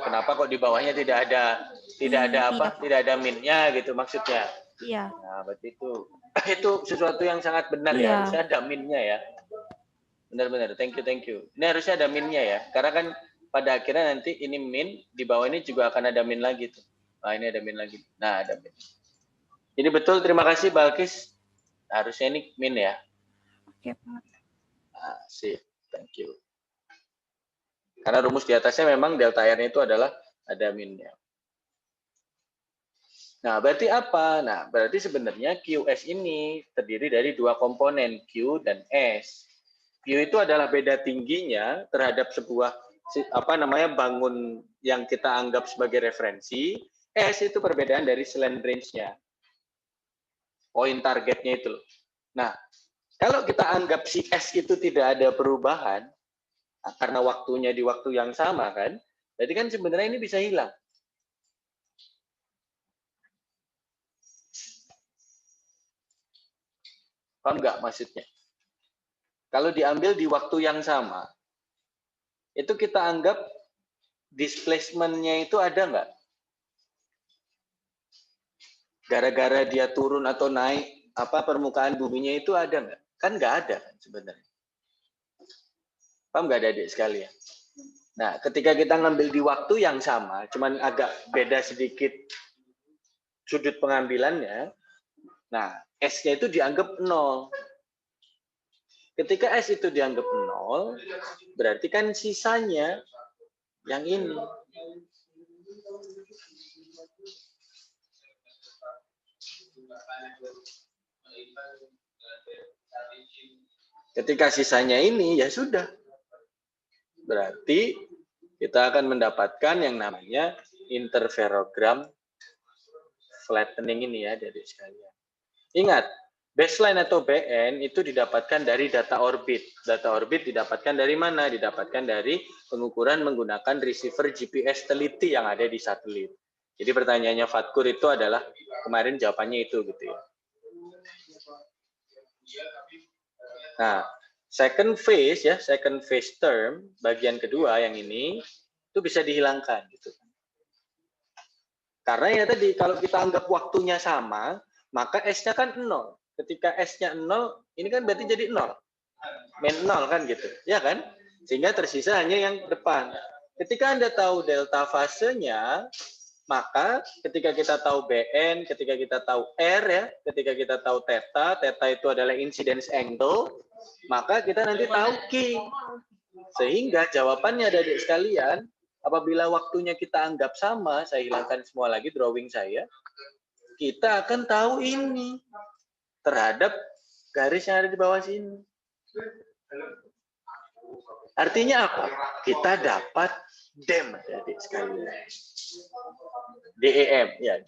Kenapa kok di bawahnya tidak ada Iya, apa? Pak. Tidak ada minnya gitu maksudnya. Iya. Nah, berarti itu sesuatu yang sangat benar ya. Iya. Harusnya ada minnya ya. Benar-benar. Thank you. Ini harusnya ada minnya ya. Karena kan pada akhirnya nanti ini min, di bawah ini juga akan ada min lagi tuh. Nah, ini ada min lagi. Nah, ada min. Jadi betul, terima kasih Balkis. Harusnya ini min ya. Oke, Pak. Sip. Thank you. Karena rumus di atasnya memang delta R-nya itu adalah ada minnya. Nah, berarti apa? Nah, berarti sebenarnya QS ini terdiri dari dua komponen, Q dan S. Q itu adalah beda tingginya terhadap sebuah bangun yang kita anggap sebagai referensi. S itu perbedaan dari slant range-nya. Poin targetnya itu. Nah, kalau kita anggap si S itu tidak ada perubahan, karena waktunya di waktu yang sama kan, berarti kan sebenarnya ini bisa hilang. Paham nggak maksudnya? Kalau diambil di waktu yang sama, itu kita anggap displacement-nya itu ada nggak? Gara-gara dia turun atau naik, permukaan buminya itu ada nggak? Kan nggak ada kan sebenarnya. Paham nggak adik sekalian? Nah, ketika kita ngambil di waktu yang sama, cuman agak beda sedikit sudut pengambilannya, nah, S-nya itu dianggap 0. Ketika S itu dianggap 0, berarti kan sisanya yang ini. Ketika sisanya ini, ya sudah. Berarti kita akan mendapatkan yang namanya interferogram flattening ini ya dari sekalian. Ingat, baseline atau BN itu didapatkan dari data orbit. Data orbit didapatkan dari mana? Didapatkan dari pengukuran menggunakan receiver GPS teliti yang ada di satelit. Jadi pertanyaannya Fatkur itu adalah kemarin jawabannya itu gitu ya. Nah, second phase term, bagian kedua yang ini, itu bisa dihilangkan. Gitu. Karena ya tadi, kalau kita anggap waktunya sama, maka S-nya kan 0. Ketika S-nya 0, ini kan berarti jadi 0. Min 0 kan gitu, ya kan? Sehingga tersisa hanya yang depan. Ketika Anda tahu delta fasenya, maka ketika kita tahu BN, ketika kita tahu R ya, ketika kita tahu theta itu adalah incidence angle, maka kita nanti tahu Q. Sehingga jawabannya dari sekalian, apabila waktunya kita anggap sama, saya hilangkan semua lagi drawing saya, kita akan tahu ini terhadap garis yang ada di bawah sini. Artinya apa? Kita dapat DEM adik sekalian. DEM ya.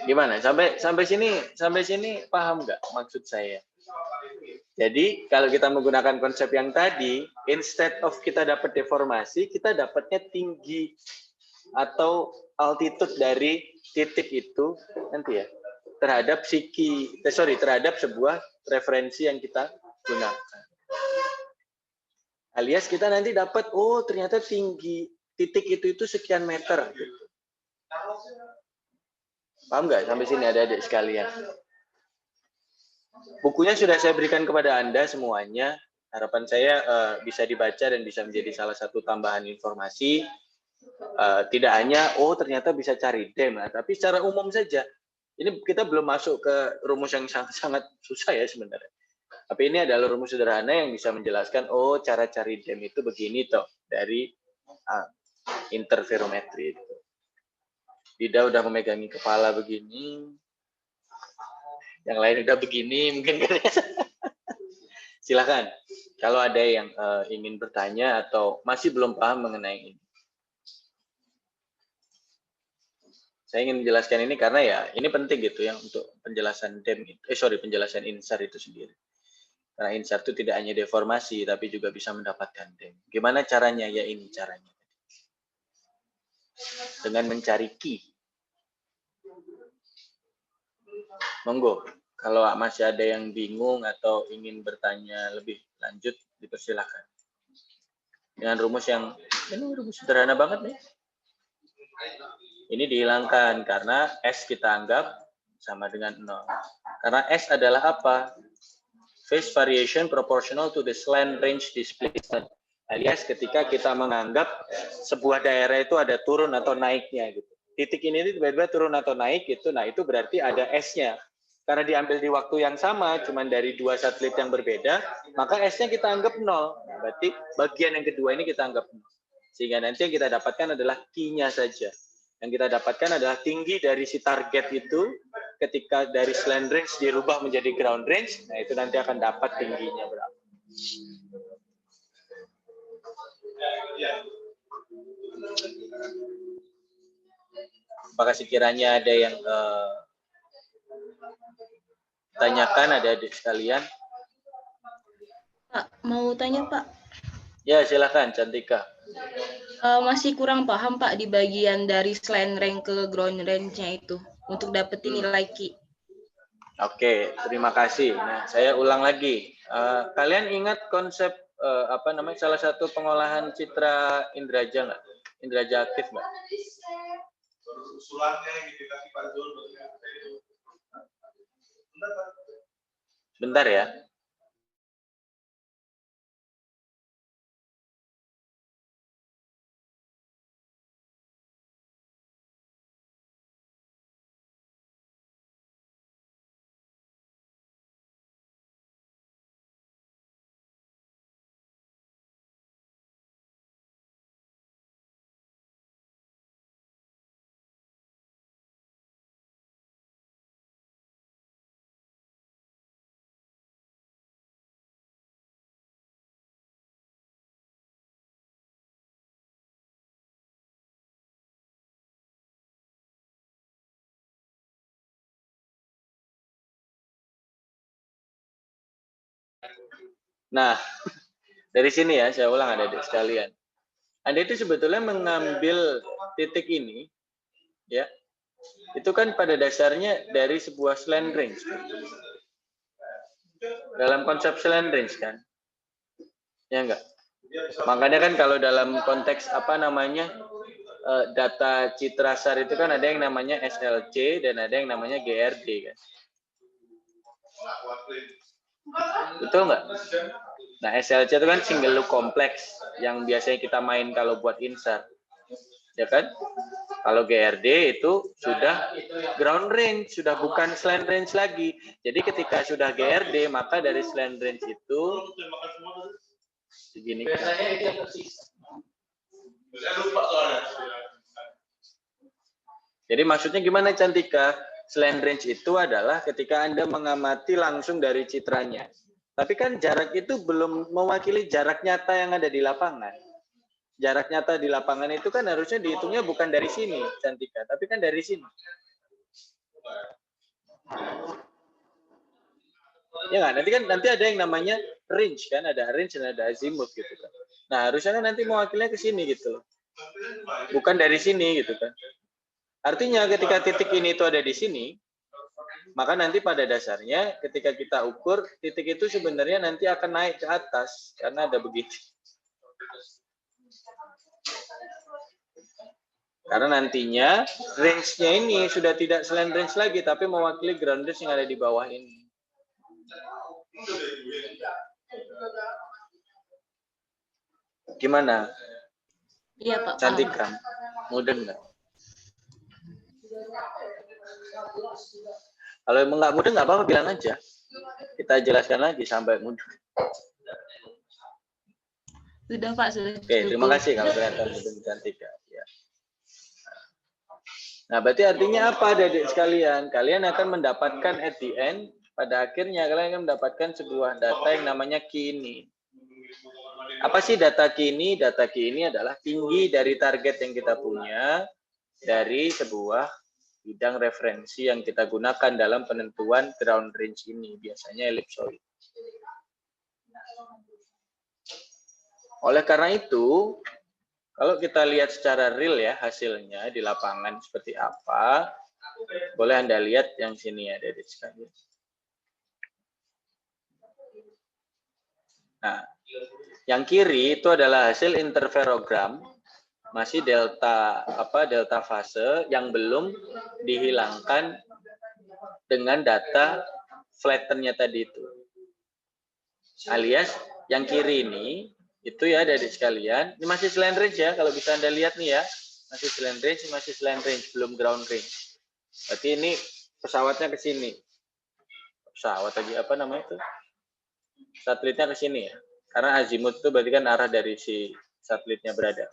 Gimana? Sampai sini paham nggak maksud saya? Jadi kalau kita menggunakan konsep yang tadi, instead of kita dapat deformasi, kita dapatnya tinggi atau altitude dari titik itu nanti ya terhadap terhadap sebuah referensi yang kita gunakan. Alias kita nanti dapat, oh ternyata tinggi titik itu sekian meter. Paham nggak sampai sini adik-adik sekalian? Bukunya sudah saya berikan kepada Anda semuanya. Harapan saya bisa dibaca dan bisa menjadi salah satu tambahan informasi. Tidak hanya, oh ternyata bisa cari DEM, tapi secara umum saja. Ini kita belum masuk ke rumus yang sangat susah ya sebenarnya. Tapi ini adalah rumus sederhana yang bisa menjelaskan, oh cara cari DEM itu begini toh, dari interferometri itu. Dida udah memegangi kepala begini. Yang lain udah begini, mungkin. Silakan. Kalau ada yang ingin bertanya atau masih belum paham mengenai ini. Saya ingin menjelaskan ini karena ya ini penting gitu ya untuk penjelasan DEM penjelasan INSAR itu sendiri. Karena INSAR itu tidak hanya deformasi tapi juga bisa mendapatkan DEM. Gimana caranya? Ya ini caranya. Dengan mencari key. Monggo, kalau masih ada yang bingung atau ingin bertanya lebih lanjut dipersilakan. Dengan rumus yang ini rumus sederhana banget nih. Ini dihilangkan karena S kita anggap sama dengan 0. Karena S adalah apa? Phase variation proportional to the slant range displacement. Alias ketika kita menganggap sebuah daerah itu ada turun atau naiknya gitu. Titik ini tiba-tiba turun atau naik gitu. Nah, itu berarti ada S-nya. Karena diambil di waktu yang sama, cuman dari dua satelit yang berbeda, maka S-nya kita anggap 0. Nah, berarti bagian yang kedua ini kita anggap 0. Sehingga nanti yang kita dapatkan adalah Q-nya saja. Yang kita dapatkan adalah tinggi dari si target itu ketika dari slant range dirubah menjadi ground range, nah itu nanti akan dapat tingginya berapa. Apakah sekiranya ada yang tanyakan, ada adik sekalian? Pak, mau tanya Pak. Ya silakan Cantika. Masih kurang paham Pak di bagian dari slant range ke ground range-nya itu untuk dapetin nilai Q. Oke, terima kasih. Nah, saya ulang lagi. Kalian ingat konsep salah satu pengolahan citra Indraja nggak? Indraja aktif nggak? Bentar ya. Nah, dari sini ya, saya ulang adik-adik sekalian. Anda itu sebetulnya mengambil titik ini, ya, itu kan pada dasarnya dari sebuah slant range. Kan? Dalam konsep slant range kan, ya enggak? Makanya kan kalau dalam konteks data citra SAR itu kan ada yang namanya SLC dan ada yang namanya GRD kan. Betul nggak? Nah, SLC itu kan single loop kompleks yang biasanya kita main kalau buat INSAR. Ya kan? Kalau GRD itu sudah ground range, sudah bukan slant range lagi. Jadi ketika sudah GRD, maka dari slant range itu begini. Jadi maksudnya gimana Cantika? Slant range itu adalah ketika Anda mengamati langsung dari citranya. Tapi kan jarak itu belum mewakili jarak nyata yang ada di lapangan. Jarak nyata di lapangan itu kan harusnya dihitungnya bukan dari sini, Cantika, tapi kan dari sini. Ya nggak? Nanti ada yang namanya range kan, ada range dan ada azimuth gitu kan. Nah, harusnya kan nanti mewakilnya ke sini gitu loh. Bukan dari sini gitu kan. Artinya ketika titik ini itu ada di sini, maka nanti pada dasarnya ketika kita ukur, titik itu sebenarnya nanti akan naik ke atas karena ada begitu. Karena nantinya range-nya ini sudah tidak selain range lagi, tapi mewakili ground range yang ada di bawah ini. Gimana? Iya Pak. Cantik Paham. kan? Mudah nggak? Kalau emang nggak mudah nggak apa-apa, bilang aja. Kita jelaskan lagi sampai mudah. Sudah Pak, sudah. Oke, terima kasih kalau kelihatan mudah cantik ya. Nah, berarti artinya apa, adik sekalian? Kalian akan mendapatkan at the end, pada akhirnya kalian akan mendapatkan sebuah data yang namanya key ini. Apa sih data key ini? Data key ini adalah tinggi dari target yang kita punya dari sebuah bidang referensi yang kita gunakan dalam penentuan ground range ini, biasanya ellipsoid. Oleh karena itu, kalau kita lihat secara real ya hasilnya di lapangan seperti apa, boleh Anda lihat yang sini ya, adik sekalian. Nah, yang kiri itu adalah hasil interferogram, masih delta fase yang belum dihilangkan dengan data flattennya tadi itu. Alias yang kiri ini itu ya adik sekalian, ini masih selain range ya, kalau bisa Anda lihat nih ya, masih selain range, belum ground range. Berarti ini pesawatnya ke sini. Pesawat tadi apa namanya itu? Satelitnya ke sini ya. Karena azimut itu berarti kan arah dari si satelitnya berada.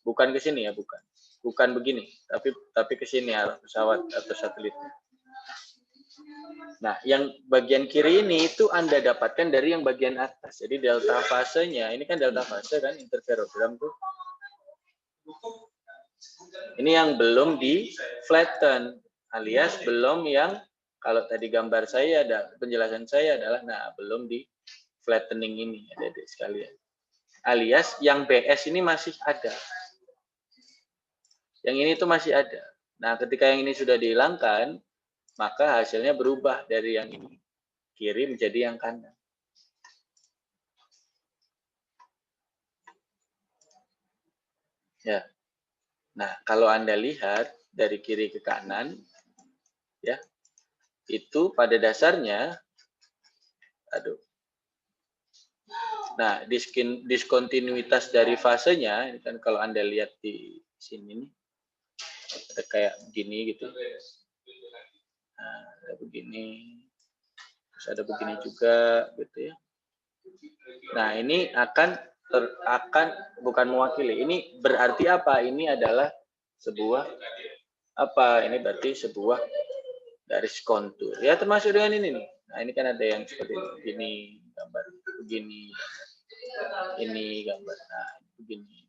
Bukan ke sini ya, bukan. Bukan begini, tapi ke sini arah pesawat atau satelitnya. Nah, yang bagian kiri ini itu Anda dapatkan dari yang bagian atas. Jadi delta fasenya, ini kan delta fase kan, interferogram tuh. Ini yang belum di flatten, alias belum yang, kalau tadi gambar saya ada, penjelasan saya adalah, nah belum di flattening ini, adik-adik sekalian. Alias yang BS ini masih ada. Yang ini tuh masih ada. Nah, ketika yang ini sudah dihilangkan, maka hasilnya berubah dari yang ini kiri menjadi yang kanan. Ya. Nah, kalau Anda lihat dari kiri ke kanan, ya, itu pada dasarnya, aduh. Nah, diskontinuitas dari fasenya, ini kan kalau Anda lihat di sini nih, ada kayak begini gitu. Nah, ada begini, terus ada begini juga, gitu ya. Nah, ini akan bukan mewakili. Ini berarti apa? Ini adalah sebuah apa? Ini berarti sebuah garis kontur. Ya, termasuk dengan ini nih. Nah, ini kan ada yang seperti begini gambar, begini, ini gambar, nah begini.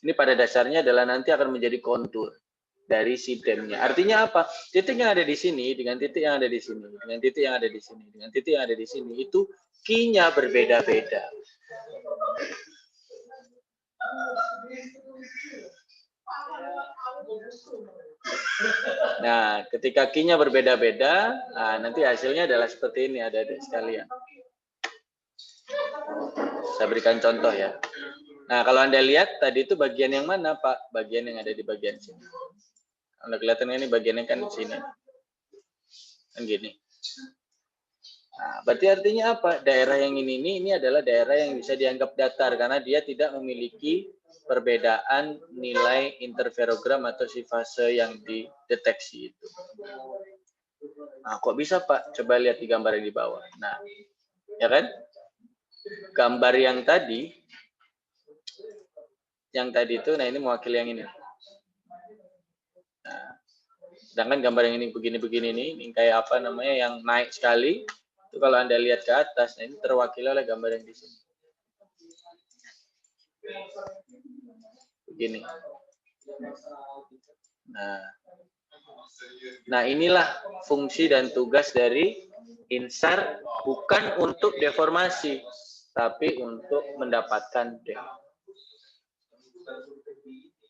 Ini pada dasarnya adalah nanti akan menjadi kontur dari si demnya. Artinya apa? Titik yang ada di sini dengan titik yang ada di sini, dengan titik yang ada di sini, dengan titik yang ada di sini itu key-nya berbeda-beda. Nah, ketika key-nya berbeda-beda, nah, nanti hasilnya adalah seperti ini, adik-adik sekalian. Saya berikan contoh ya. Nah, kalau Anda lihat tadi itu bagian yang mana, Pak? Bagian yang ada di bagian sini. Anda kelihatan ini bagiannya kan di sini. Kan gini. Nah, berarti artinya apa? Daerah yang ini adalah daerah yang bisa dianggap datar karena dia tidak memiliki perbedaan nilai interferogram atau si fase yang dideteksi itu. Nah, kok bisa, Pak? Coba lihat di gambar yang di bawah. Nah, ya kan? Gambar yang tadi itu, nah ini mewakili yang ini. Nah, sedangkan gambar yang ini begini-begini ini kayak apa namanya yang naik sekali. Itu kalau Anda lihat ke atas, nah ini terwakili oleh gambar yang di sini. Begini. Nah, inilah fungsi dan tugas dari INSAR bukan untuk deformasi, tapi untuk mendapatkan dem.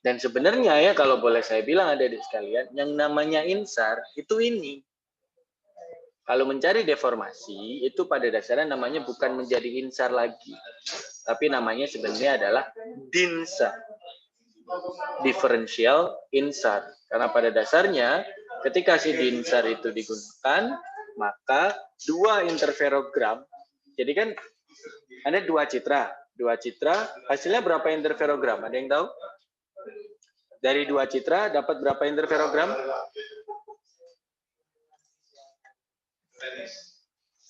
Dan sebenarnya ya kalau boleh saya bilang adik-adik sekalian, yang namanya insar itu ini. Kalau mencari deformasi itu pada dasarnya namanya bukan menjadi insar lagi. Tapi namanya sebenarnya adalah dinsar. Differential insar. Karena pada dasarnya ketika si dinsar itu digunakan, maka dua interferogram. Jadi kan ada dua citra. Dua citra, hasilnya berapa interferogram? Ada yang tahu? Dari dua citra dapat berapa interferogram?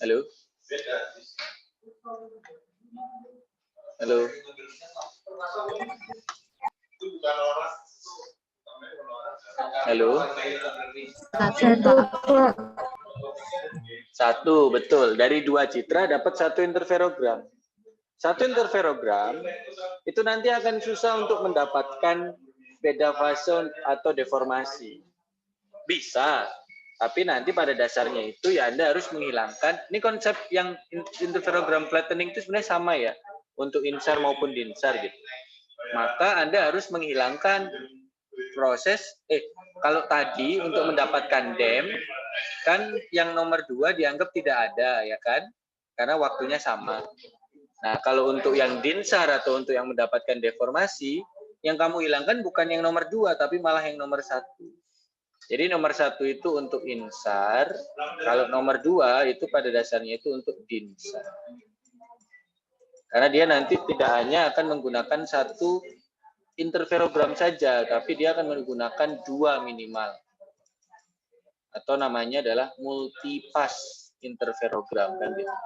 Halo? Halo? Halo? Satu, betul. Dari dua citra dapat satu interferogram. Satu interferogram itu nanti akan susah untuk mendapatkan beda fase atau deformasi. Bisa, tapi nanti pada dasarnya itu ya Anda harus menghilangkan, ini konsep yang interferogram flattening itu sebenarnya sama ya, untuk insar maupun dinsar gitu. Maka Anda harus menghilangkan proses, kalau tadi untuk mendapatkan dem, kan yang nomor 2 dianggap tidak ada ya kan, karena waktunya sama. Nah kalau untuk yang dinsar atau untuk yang mendapatkan deformasi, yang kamu hilangkan bukan yang nomor 2, tapi malah yang nomor 1. Jadi nomor 1 itu untuk insar, kalau nomor 2 itu pada dasarnya itu untuk dinsar. Karena dia nanti tidak hanya akan menggunakan satu interferogram saja, tapi dia akan menggunakan 2 minimal. Atau namanya adalah multipass interferogram kan gitu.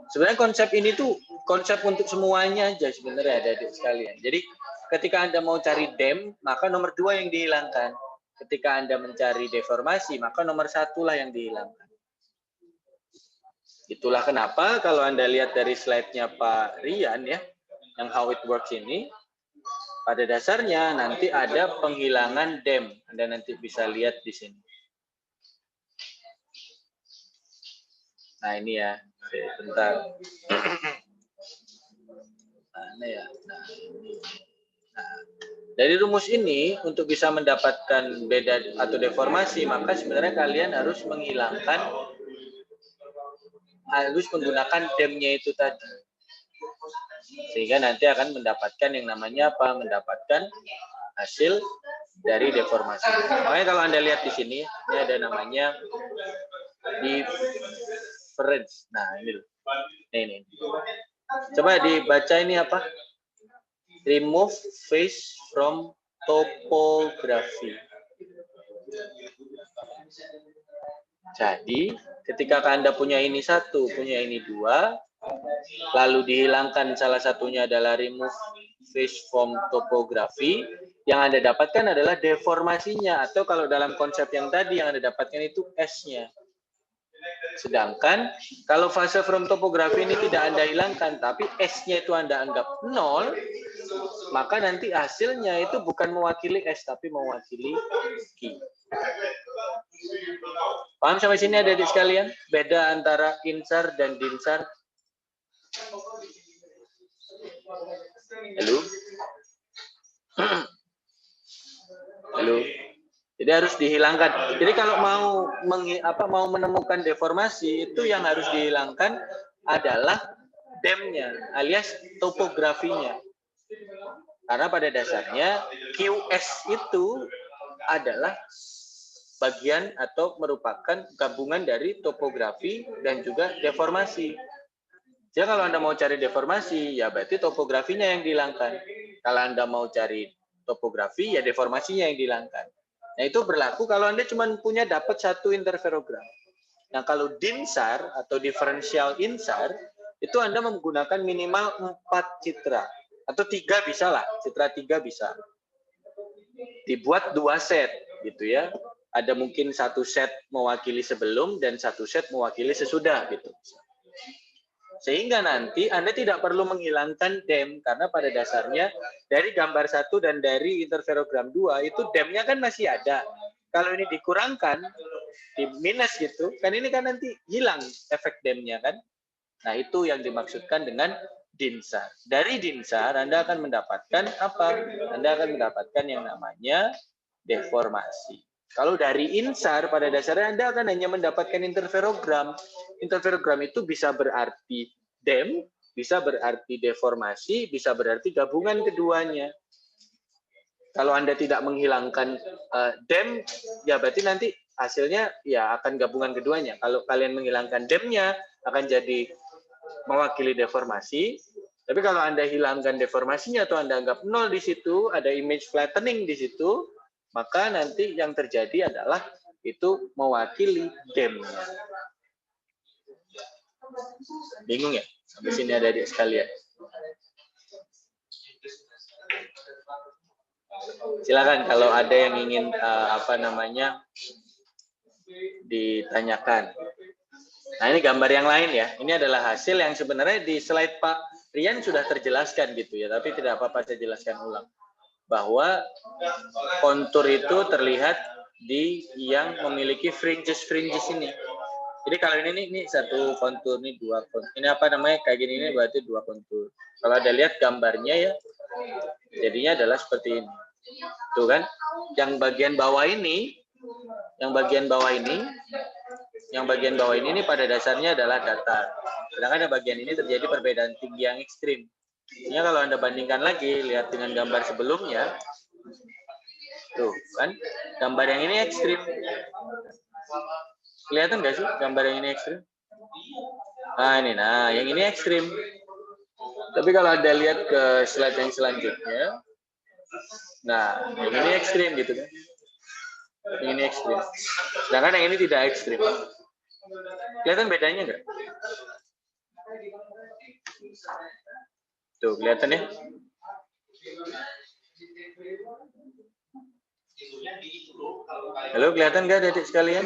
Sebenarnya konsep ini tuh konsep untuk semuanya aja sebenarnya adik-adik sekalian. Jadi ketika Anda mau cari dem, maka nomor 2 yang dihilangkan. Ketika Anda mencari deformasi, maka nomor 1 lah yang dihilangkan. Itulah kenapa kalau Anda lihat dari slide-nya Pak Rian ya, yang how it works ini, pada dasarnya nanti ada penghilangan dem. Anda nanti bisa lihat di sini. Nah ini ya. Oke, bentar. Nah, ya. Nah, ini. Nah, dari rumus ini untuk bisa mendapatkan beda atau deformasi, maka sebenarnya kalian harus menghilangkan, harus menggunakan demnya itu tadi. Sehingga nanti akan mendapatkan yang namanya apa? Mendapatkan hasil dari deformasi. Makanya kalau Anda lihat di sini, ini ada namanya difference. Nah, ini loh. Ini. Coba dibaca ini apa? Remove face from topography. Jadi, ketika Anda punya ini 1, punya ini 2, lalu dihilangkan salah satunya adalah remove face from topography, yang Anda dapatkan adalah deformasinya, atau kalau dalam konsep yang tadi yang Anda dapatkan itu S-nya. Sedangkan kalau fase from topografi ini tidak Anda hilangkan, tapi S-nya itu Anda anggap 0, maka nanti hasilnya itu bukan mewakili S, tapi mewakili Q. Paham sampai sini adik-adik sekalian? Beda antara insar dan dinsar. Halo? Halo? Jadi harus dihilangkan. Jadi kalau mau menemukan deformasi, itu yang harus dihilangkan adalah demnya, alias topografinya. Karena pada dasarnya QS itu adalah bagian atau merupakan gabungan dari topografi dan juga deformasi. Jadi kalau Anda mau cari deformasi, ya berarti topografinya yang dihilangkan. Kalau Anda mau cari topografi, ya deformasinya yang dihilangkan. Nah itu berlaku kalau Anda cuma punya dapat 1 interferogram. Nah kalau dinsar atau differential insar, itu Anda menggunakan minimal 4 citra. Atau 3 bisa lah, citra 3 bisa. Dibuat 2 set gitu ya. Ada mungkin 1 set mewakili sebelum dan 1 set mewakili sesudah gitu. Sehingga nanti Anda tidak perlu menghilangkan dem, karena pada dasarnya dari gambar 1 dan dari interferogram 2 itu demnya kan masih ada. Kalau ini dikurangkan, di minus gitu, kan ini kan nanti hilang efek demnya kan. Nah itu yang dimaksudkan dengan DINSAR. Dari DINSAR Anda akan mendapatkan apa? Anda akan mendapatkan yang namanya deformasi. Kalau dari INSAR pada dasarnya Anda akan hanya mendapatkan interferogram. Interferogram itu bisa berarti DEM, bisa berarti deformasi, bisa berarti gabungan keduanya. Kalau Anda tidak menghilangkan DEM, ya berarti nanti hasilnya ya akan gabungan keduanya. Kalau kalian menghilangkan DEM-nya, akan jadi mewakili deformasi. Tapi kalau Anda hilangkan deformasinya atau Anda anggap nol di situ, ada image flattening di situ, maka nanti yang terjadi adalah itu mewakili DEM-nya. Bingung ya? Sampai sini ada adik sekalian. Silakan kalau ada yang ingin ditanyakan. Nah, ini gambar yang lain ya. Ini adalah hasil yang sebenarnya di slide Pak Rian sudah terjelaskan gitu ya, tapi tidak apa-apa saya jelaskan ulang. Bahwa kontur itu terlihat di yang memiliki fringes ini. Jadi kalau ini satu kontur, ini dua kontur. Ini apa namanya? Kayak gini, ini berarti dua kontur. Kalau Anda lihat gambarnya ya, jadinya adalah seperti ini. Tuh kan? Yang bagian bawah ini ini pada dasarnya adalah datar. Sedangkan yang bagian ini terjadi perbedaan tinggi yang ekstrim. Artinya kalau Anda bandingkan lagi, lihat dengan gambar sebelumnya, tuh kan, gambar yang ini ekstrim. Kelihatan nggak sih gambar yang ini ekstrim? Nah yang ini ekstrim. Tapi kalau Anda lihat ke slide yang selanjutnya, nah yang ini ekstrim gitu kan. Yang ini ekstrim. Sedangkan yang ini tidak ekstrim. Kelihatan bedanya nggak? Tuh, kelihatan ya? Halo, kelihatan nggak adik sekalian?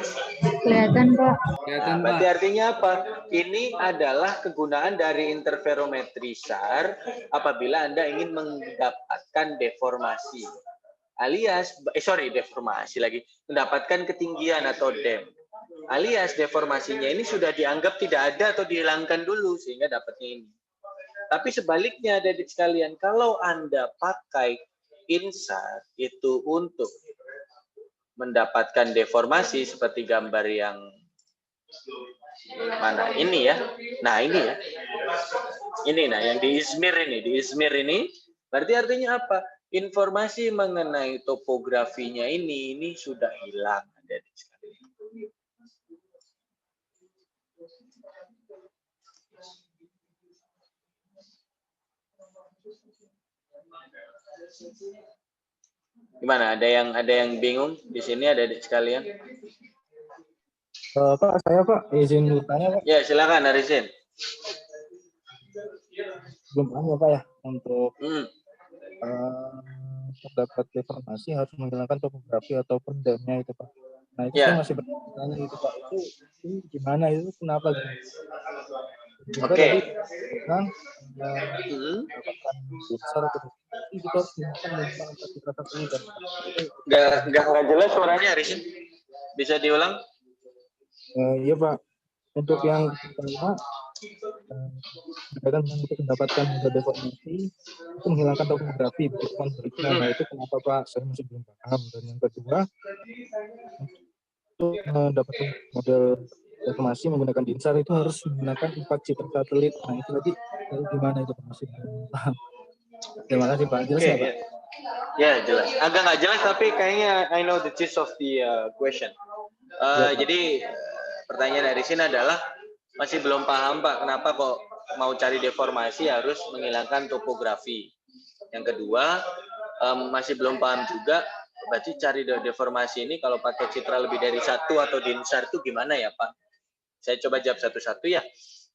Kelihatan, Pak. Kelihatan, Nah, berarti Pak. artinya apa? Ini adalah kegunaan dari interferometri SAR apabila Anda ingin mendapatkan deformasi. Alias, deformasi lagi. Mendapatkan ketinggian atau DEM. Alias deformasinya ini sudah dianggap tidak ada atau dihilangkan dulu sehingga dapatnya ini. Tapi sebaliknya adik sekalian, kalau Anda pakai INSAR itu untuk mendapatkan deformasi seperti gambar yang mana ini ya. Nah, ini ya. Ini yang di Izmir ini berarti artinya apa? Informasi mengenai topografinya ini sudah hilang adik sekalian. Gimana? Ada yang bingung di sini ada adik sekalian? Pak, saya Pak izin bertanya Pak. Ya silakan Arisin. Belum paham ya Pak ya untuk dapat deformasi harus menghilangkan topografi atau DEM-nya itu Pak. Nah itu saya masih bertanya itu Pak, itu gimana itu kenapa gitu? Oke. Kan dapatkan besar atau itu harus menggunakan kata ini kan. Nggak jelas suaranya Arisin. Bisa diulang? Iya Pak. Untuk yang pertama untuk mendapatkan deformasi itu menghilangkan topografi bukan berikutnya. Nah itu kenapa Pak? Saya masih belum paham. Dan yang kedua untuk mendapatkan model deformasi menggunakan DINSAR itu harus menggunakan 4 citra satelit. Nah itu tadi gimana itu Pak? Masih belum paham. Terima kasih Pak. Jelas nggak Pak? Ya jelas. Agak nggak jelas tapi kayaknya I know the gist of the question. Jadi pertanyaan dari sini adalah masih belum paham Pak, kenapa kok mau cari deformasi harus menghilangkan topografi. Yang kedua, masih belum paham juga, berarti cari deformasi ini kalau pakai citra lebih dari satu atau DINSAR itu gimana ya Pak? Saya coba jawab satu-satu ya.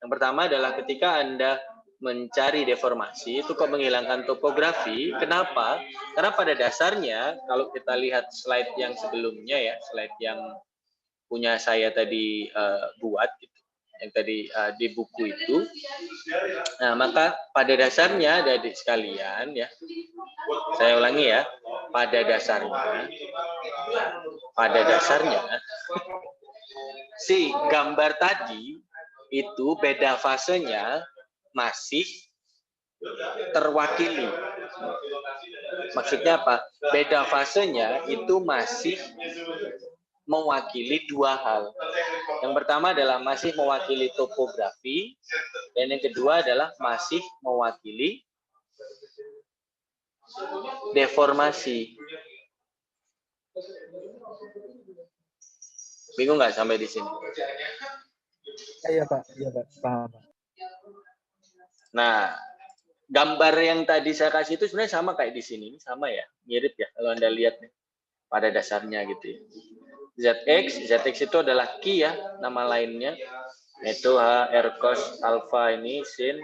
Yang pertama adalah ketika Anda mencari deformasi, itu kok menghilangkan topografi, kenapa? Karena pada dasarnya, kalau kita lihat slide yang sebelumnya ya, slide yang punya saya tadi buat, gitu. Yang tadi di buku itu, nah maka pada dasarnya adik sekalian ya, saya ulangi ya, pada dasarnya si gambar tadi itu beda fasenya masih terwakili. Maksudnya apa? Beda fasenya itu masih mewakili dua hal. Yang pertama adalah masih mewakili topografi, dan yang kedua adalah masih mewakili deformasi. Bingung nggak sampai di sini? Iya Pak, paham Pak. Nah, gambar yang tadi saya kasih itu sebenarnya sama kayak di sini, sama ya, mirip ya kalau Anda lihat nih, pada dasarnya gitu ya. ZX itu adalah Ki ya, nama lainnya, itu H, R, cos, alpha ini, sin,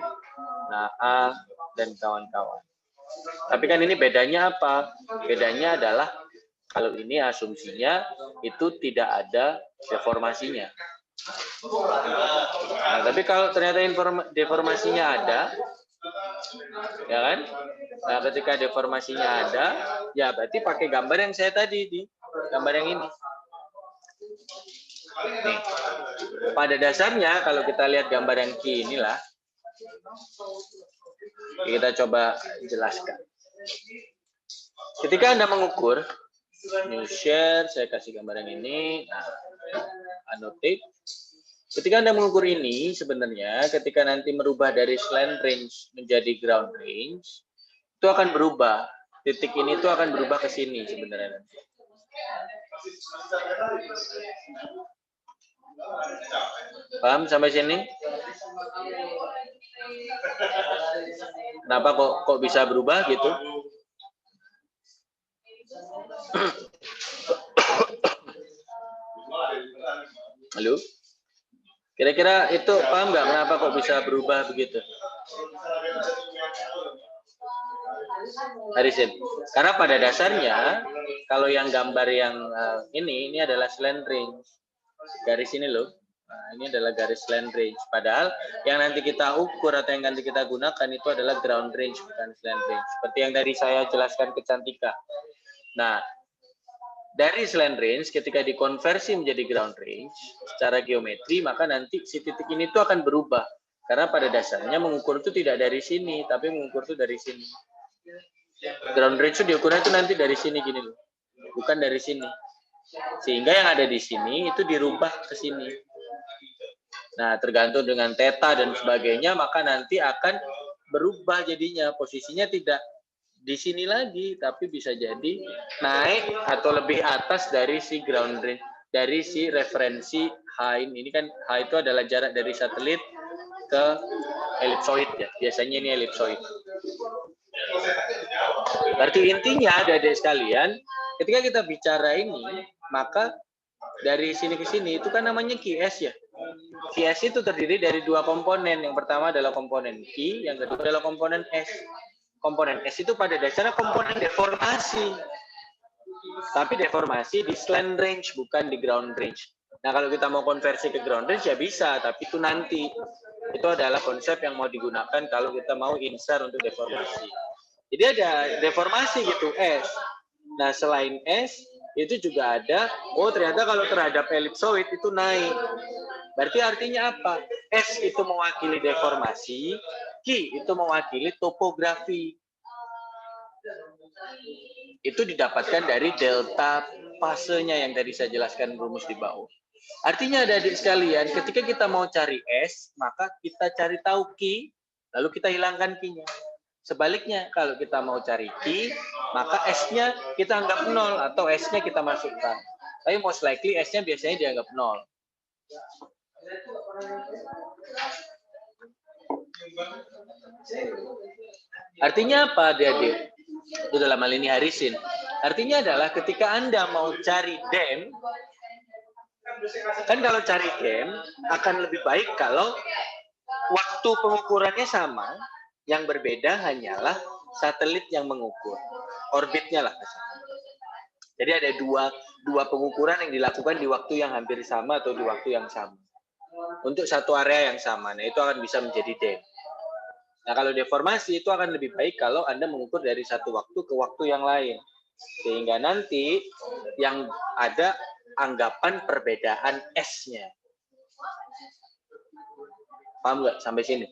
nah A, dan kawan-kawan. Tapi kan ini bedanya apa? Bedanya adalah kalau ini asumsinya itu tidak ada deformasinya. Nah, tapi kalau ternyata deformasinya ada, ya kan? Nah, ketika deformasinya ada, ya berarti pakai gambar yang saya tadi, di gambar yang ini. Nih, pada dasarnya kalau kita lihat gambar yang Q inilah, kita coba jelaskan. Ketika Anda mengukur, new share, saya kasih gambar yang ini, nah, annotate. Ketika Anda mengukur ini, sebenarnya ketika nanti merubah dari slant range menjadi ground range, itu akan berubah. Titik ini itu akan berubah ke sini sebenarnya. Paham sampai sini? Kenapa kok bisa berubah gitu? Halo? Kira-kira itu paham nggak kenapa kok bisa berubah begitu? Harisin. Karena pada dasarnya kalau yang gambar yang ini adalah slant range. Garis ini loh. Nah, ini adalah garis slant range. Padahal yang nanti kita ukur atau yang nanti kita gunakan itu adalah ground range, bukan slant range. Seperti yang tadi saya jelaskan ke Cantika. Nah, dari slant range ketika dikonversi menjadi ground range secara geometri, maka nanti si titik ini tuh akan berubah. Karena pada dasarnya mengukur itu tidak dari sini, tapi mengukur itu dari sini. Ground range itu diukurnya itu nanti dari sini gini loh. Bukan dari sini. Sehingga yang ada di sini itu dirubah ke sini. Nah, tergantung dengan theta dan sebagainya, maka nanti akan berubah jadinya. Posisinya tidak di sini lagi, tapi bisa jadi naik atau lebih atas dari si ground range, dari si referensi H ini. Ini kan H itu adalah jarak dari satelit ke elipsoid ya. Biasanya ini elipsoid. Berarti intinya adik-adik sekalian, ketika kita bicara ini, maka dari sini ke sini itu kan namanya QS ya. QS itu terdiri dari dua komponen. Yang pertama adalah komponen Q, yang kedua adalah komponen S. Komponen S itu pada dasarnya komponen deformasi. Tapi deformasi di slant range, bukan di ground range. Nah, kalau kita mau konversi ke ground range ya bisa, tapi itu nanti. Itu adalah konsep yang mau digunakan kalau kita mau insar untuk deformasi. Jadi ada deformasi gitu, S. Nah, selain S, itu juga ada, oh ternyata kalau terhadap elipsoid itu naik. Berarti artinya apa? S itu mewakili deformasi, Q itu mewakili topografi. Itu didapatkan dari delta fasenya yang tadi saya jelaskan rumus di bawah. Artinya adik-adik sekalian, ketika kita mau cari S, maka kita cari tahu Q, lalu kita hilangkan Q-nya. Sebaliknya, kalau kita mau cari Q, maka S-nya kita anggap 0 atau S-nya kita masukkan. Tapi most likely S-nya biasanya dianggap 0. Artinya apa, adik-adik? Itu dalam hal ini Harisin. Artinya adalah ketika Anda mau cari DEM, kan kalau cari DEM akan lebih baik kalau waktu pengukurannya sama, yang berbeda hanyalah satelit yang mengukur, orbitnya lah. Jadi ada dua pengukuran yang dilakukan di waktu yang hampir sama atau di waktu yang sama. Untuk satu area yang sama, nah itu akan bisa menjadi DEM. Nah kalau deformasi itu akan lebih baik kalau Anda mengukur dari satu waktu ke waktu yang lain. Sehingga nanti yang ada anggapan perbedaan S-nya. Paham nggak sampai sini?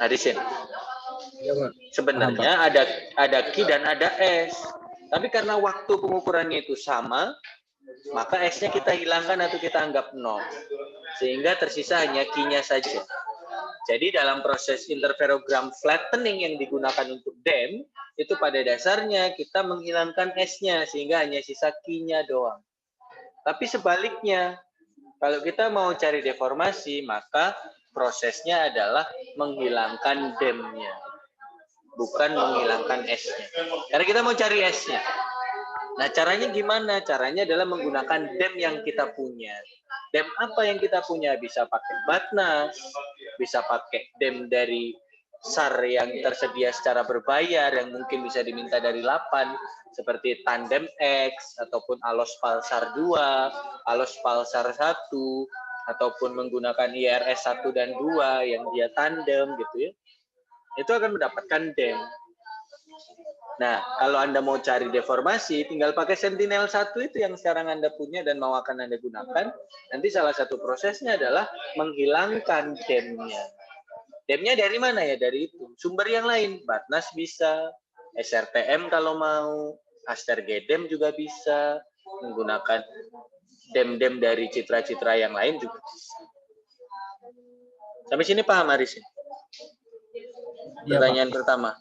Hadisin. Ya, Pak. Sebenarnya ada Q dan ada S. Tapi karena waktu pengukurannya itu sama, maka S-nya kita hilangkan atau kita anggap 0. Sehingga tersisa hanya Q-nya saja. Jadi dalam proses interferogram flattening yang digunakan untuk DEM, itu pada dasarnya kita menghilangkan S-nya sehingga hanya sisa Q-nya doang. Tapi sebaliknya, kalau kita mau cari deformasi, maka prosesnya adalah menghilangkan DEM-nya. Bukan menghilangkan S-nya. Karena kita mau cari S-nya. Nah, caranya gimana? Caranya adalah menggunakan DEM yang kita punya. DEM apa yang kita punya? Bisa pakai BATNAS, bisa pakai DEM dari SAR yang tersedia secara berbayar, yang mungkin bisa diminta dari LAPAN, seperti Tandem X, ataupun ALOS PALSAR 2, ALOS PALSAR 1, ataupun menggunakan IRS 1 dan 2 yang dia tandem gitu ya. Itu akan mendapatkan DEM. Nah, kalau Anda mau cari deformasi, tinggal pakai Sentinel 1 itu yang sekarang Anda punya dan mau akan Anda gunakan. Nanti salah satu prosesnya adalah menghilangkan DEM-nya. DEM-nya dari mana ya? Dari itu. Sumber yang lain, BATNAS bisa, SRTM kalau mau, ASTER-GDEM juga bisa, menggunakan DEM-DEM dari citra-citra yang lain juga bisa. Sampai sini paham, Aris? Pertanyaan pertama.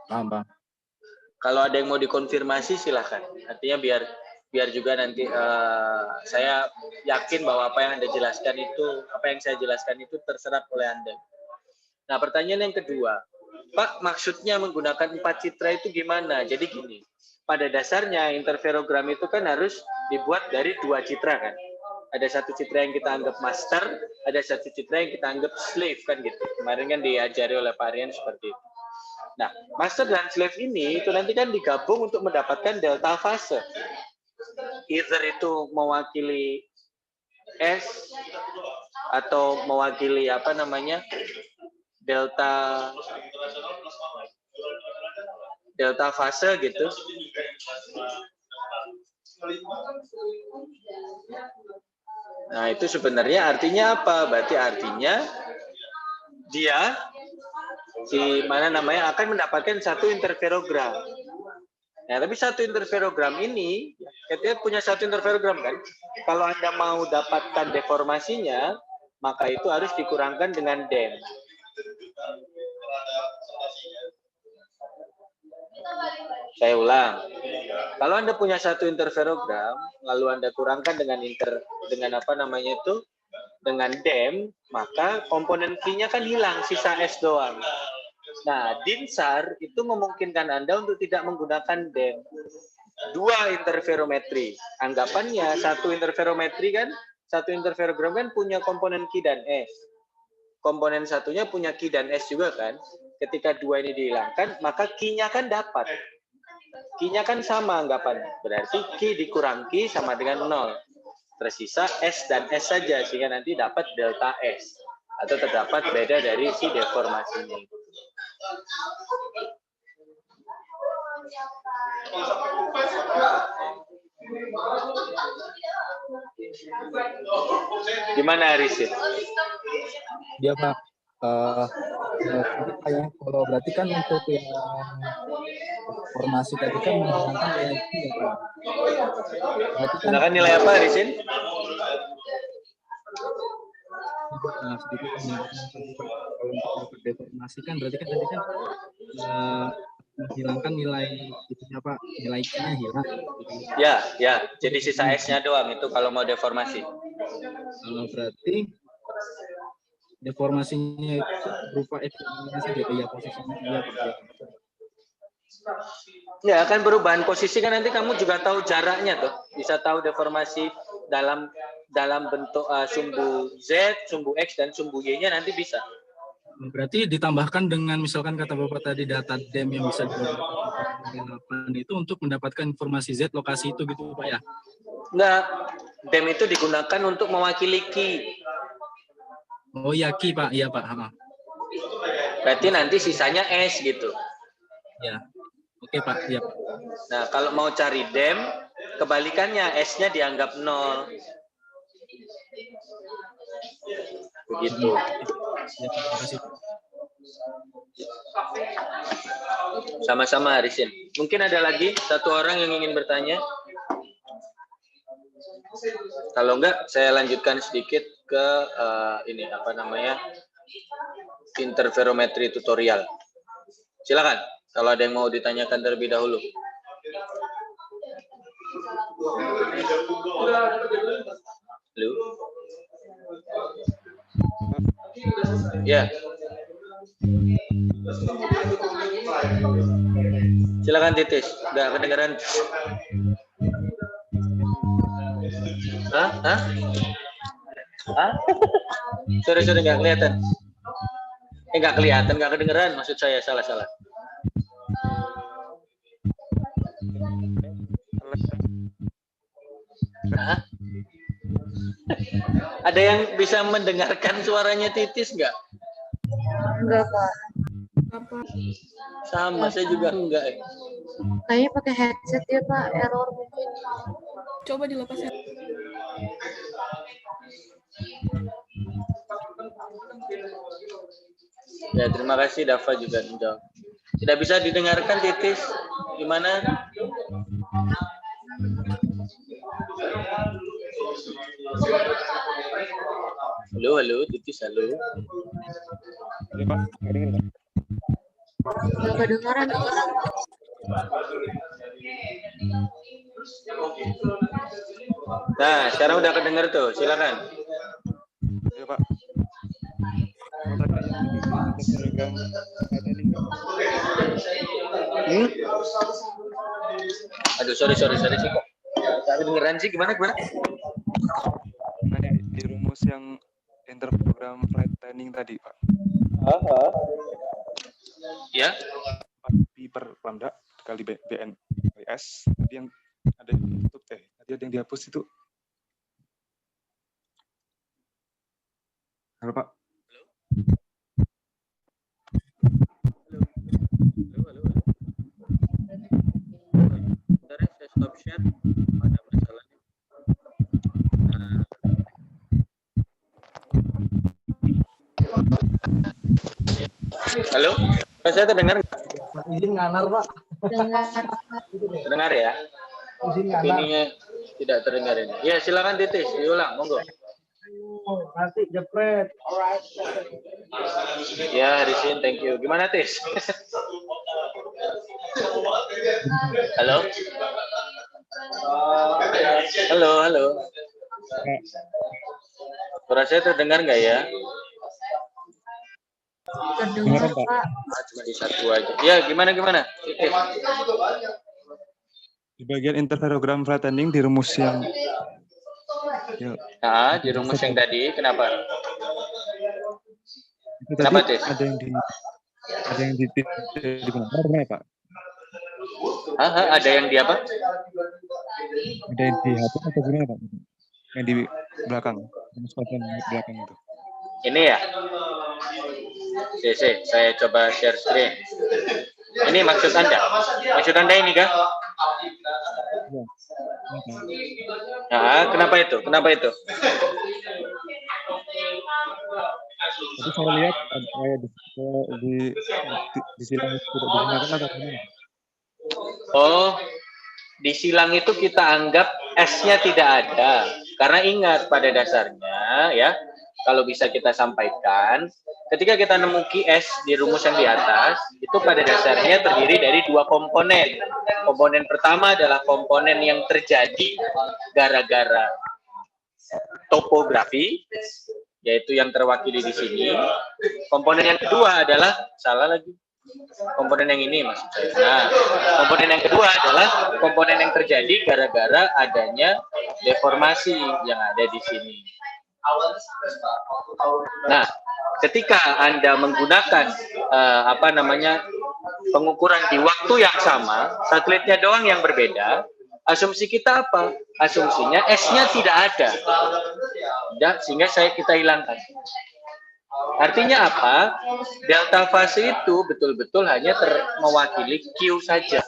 Paham, Bang. Kalau ada yang mau dikonfirmasi silahkan. Artinya biar juga nanti saya yakin bahwa apa yang Anda jelaskan itu, apa yang saya jelaskan itu terserap oleh Anda. Nah, pertanyaan yang kedua, Pak, maksudnya menggunakan 4 citra itu gimana? Jadi gini, pada dasarnya interferogram itu kan harus dibuat dari 2 citra kan. Ada 1 citra yang kita anggap master, ada 1 citra yang kita anggap slave kan gitu. Kemarin kan diajari oleh Pak Rian seperti itu. Nah, master dan slave ini itu nanti kan digabung untuk mendapatkan delta fase. Either itu mewakili S atau mewakili apa namanya delta fase gitu. Nah, itu sebenarnya artinya apa? Berarti artinya dia akan mendapatkan 1 interferogram. Nah, tapi 1 interferogram ini, kita punya 1 interferogram kan? Kalau Anda mau dapatkan deformasinya, maka itu harus dikurangkan dengan DEM. Saya ulang. Kalau Anda punya 1 interferogram, lalu Anda kurangkan dengan dengan DEM, maka komponen Q-nya kan hilang, sisa S doang. Nah, DINSAR itu memungkinkan Anda untuk tidak menggunakan DEM. 2 interferometri. Anggapannya 1 interferometri kan, 1 interferogram kan punya komponen Q dan S. Komponen satunya punya Q dan S juga kan. Ketika 2 ini dihilangkan, maka Q-nya kan dapat. Q-nya kan sama anggapannya. Berarti Q dikurang Q sama dengan 0. Tersisa S dan S saja, sehingga nanti dapat delta S. Atau terdapat beda dari si deformasinya. Gimana Arisin? Ya, Pak. Kalau berarti kan untuk yang formasi tadi kan menggunakan nilai Q ya, Pak. Gunakan nilai apa, Arisin? Sedikit kalau untuk deformasi kan berarti kan tadi kan menghilangkan nilai itunya, Pak, nilai Q-nya hilang. Ya, jadi sisa S-nya doang itu kalau mau deformasi. Berarti deformasinya itu berupa F-nya saja ya, posisinya dia Pak. Ya, akan perubahan posisi kan nanti kamu juga tahu jaraknya tuh. Bisa tahu deformasi dalam bentuk sumbu Z, sumbu X, dan sumbu Y-nya nanti bisa. Berarti ditambahkan dengan misalkan kata Bapak tadi data DEM yang bisa digunakan itu untuk mendapatkan informasi Z lokasi itu gitu Pak ya? Enggak, DEM itu digunakan untuk mewakili Q. Oh ya Q Pak, iya Pak. Berarti nanti sisanya S gitu. Ya, oke Pak. Ya. Nah, kalau mau cari DEM, kebalikannya S-nya dianggap 0. Begitu. Ya, terima kasih. Sama-sama Arisin. Mungkin ada lagi satu orang yang ingin bertanya? Kalau enggak, saya lanjutkan sedikit ke ini apa namanya, interferometri tutorial. Silakan. Kalau ada yang mau ditanyakan terlebih dahulu. Halo. Ya. Silakan Titis. Enggak kedengaran. Hah? Sorry nggak kelihatan. Nggak kelihatan, nggak kedengeran. Maksud saya salah. Hah? Ada yang bisa mendengarkan suaranya Titis nggak? Enggak, Pak. Sama, saya juga enggak. Kayaknya pakai headset ya, Pak. Error mungkin. Coba dilepas ya. Ya, terima kasih Dava juga menjawab. Tidak bisa didengarkan Titis. Gimana? Halo, Titis, halo. Ya, Pak. Enggak kedengaran. Nah, sekarang udah kedengar tuh. Silakan. Ya, Pak. Aduh, sorry sih kok. Tak kedengeran sih, gimana? Di rumus yang interprogram flattening tadi, Pak. Ya. Pi per lambda kali BN kali S. Tadi yang ada yang ditutup tadi ada yang dihapus itu. Halo, Pak. Halo. Bentar ya, saya stop share. Ada masalah nih. Halo, saya terdengar nggak? Izin nganar, Pak. Terdengar ya? Izin Tapi nganar. ininya tidak terdengar ini. Ya, silakan Titis, diulang, monggo. Nanti jepret. Ya, Harisin, thank you. Gimana, Tis? Halo? Halo. Suara saya terdengar nggak ya? Terdengar, Pak. Cuma di satu aja. Ya, gimana? Titis. Di bagian interferogram flattening di rumus yang Nah, di rumus yang tadi, kenapa? itu Kenapa, tadi Tis? ada yang digunakan benar, Pak? Ada yang di apa? Ada yang dihapus atau gimana, Pak? Yang di belakang, rumus flattening di belakang itu. Ini ya? Saya coba share screen. Ini maksud Anda? Maksud Anda ini kah? Nah, kenapa itu? Tapi saya lihat di silang itu tidak digunakan atau gimana? Oh, di silang itu kita anggap S-nya tidak ada. Karena ingat pada dasarnya ya, kalau bisa kita sampaikan, ketika kita nemu QS di rumus yang di atas, itu pada dasarnya terdiri dari dua komponen. Komponen pertama adalah komponen yang terjadi gara-gara topografi, yaitu yang terwakili di sini. Komponen yang kedua adalah, komponen yang ini maksud saya. Nah, komponen yang kedua adalah komponen yang terjadi gara-gara adanya deformasi yang ada di sini. Nah, ketika Anda menggunakan pengukuran di waktu yang sama, satelitnya doang yang berbeda, asumsi kita apa? Asumsinya S-nya tidak ada. Sehingga kita hilangkan. Artinya apa? Delta fase itu betul-betul hanya mewakili Q saja.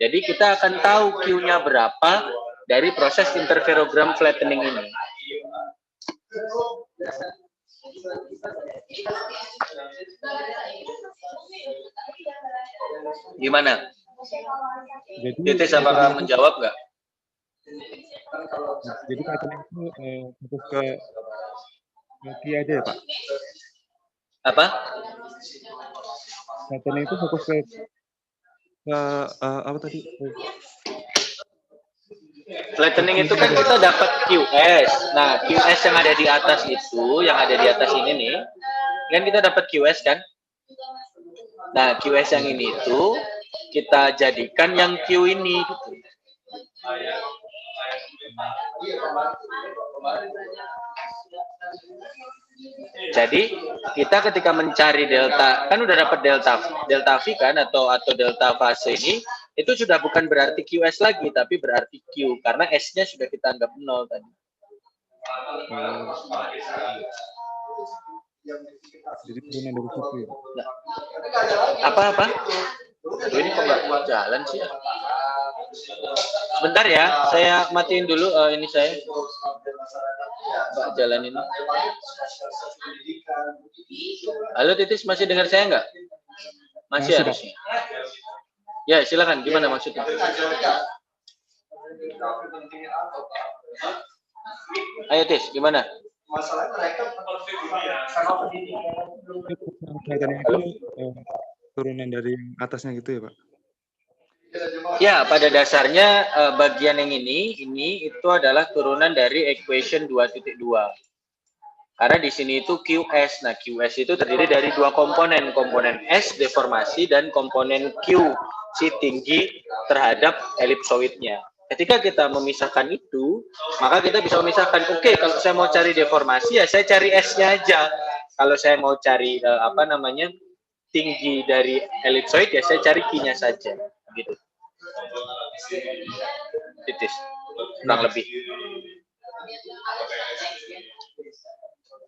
Jadi kita akan tahu Q-nya berapa dari proses interferogram flattening ini. Gimana? Jadi Titis, apakah menjawab nggak? jadi pattern itu fokus ke key aja ya Pak? Apa? Pattern itu fokus ke apa tadi? Flattening itu kan kita dapat QS. Nah, QS yang ada di atas itu, yang ada di atas ini nih, kan kita dapat QS kan? Nah, QS yang ini itu kita jadikan yang Q ini gitu. Jadi kita ketika mencari delta, kan udah dapat delta V kan, atau delta fase ini, itu sudah bukan berarti QS lagi, tapi berarti Q, karena S-nya sudah kita anggap 0 tadi. Jadi turunan dari situ ya? Apa? Aduh, ini kok nggak jalan sih? Sebentar ya, saya matiin dulu ini saya. Mbak jalan ini. Halo Titis, masih dengar saya nggak? Masih harusnya. Ya, silakan. Gimana maksudnya? Ayo Tis, gimana? Pattern itu turunan dari yang atasnya gitu ya Pak? Ya, pada dasarnya bagian yang ini itu adalah turunan dari equation 2.2. Karena di sini itu QS. Nah, QS itu terdiri dari dua komponen S deformasi dan komponen Q si tinggi terhadap elipsoidnya. Ketika kita memisahkan itu, maka kita bisa memisahkan, oke, kalau saya mau cari deformasi ya saya cari S-nya aja. Kalau saya mau cari tinggi dari elipsoid ya saya cari Q-nya saja, gitu. Titis, kurang lebih.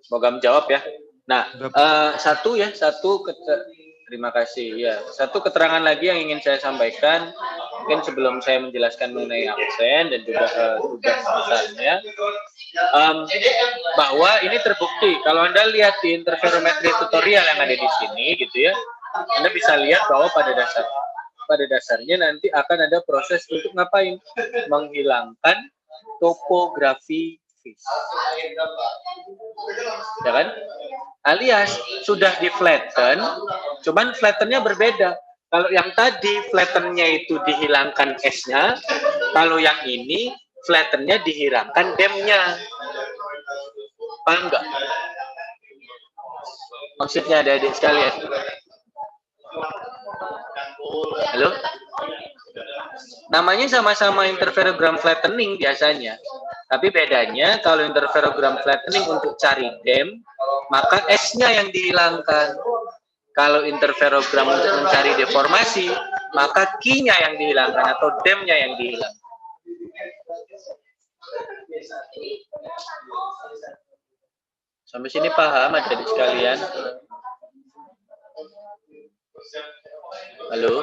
Semoga menjawab ya. Nah, terima kasih ya. Satu keterangan lagi yang ingin saya sampaikan, mungkin sebelum saya menjelaskan mengenai absen dan juga tugas besarnya, bahwa ini terbukti. Kalau Anda lihat di interferometri tutorial yang ada di sini, gitu ya, Anda bisa lihat bahwa pada dasarnya nanti akan ada proses untuk ngapain? Menghilangkan topografi fish. Ya kan? Alias sudah di flatten, cuman flattennya berbeda. Kalau yang tadi flattennya itu dihilangkan S-nya, kalau yang ini flattennya dihilangkan dem-nya. Paham nggak? Maksudnya adik-adik sekalian. Halo? Namanya sama-sama interferogram flattening biasanya. Tapi bedanya kalau interferogram flattening untuk cari dem, maka S-nya yang dihilangkan. Kalau interferogram untuk mencari deformasi, maka Q-nya yang dihilangkan atau dem-nya yang dihilangkan. Sampai sini paham adik-adik sekalian? Halo?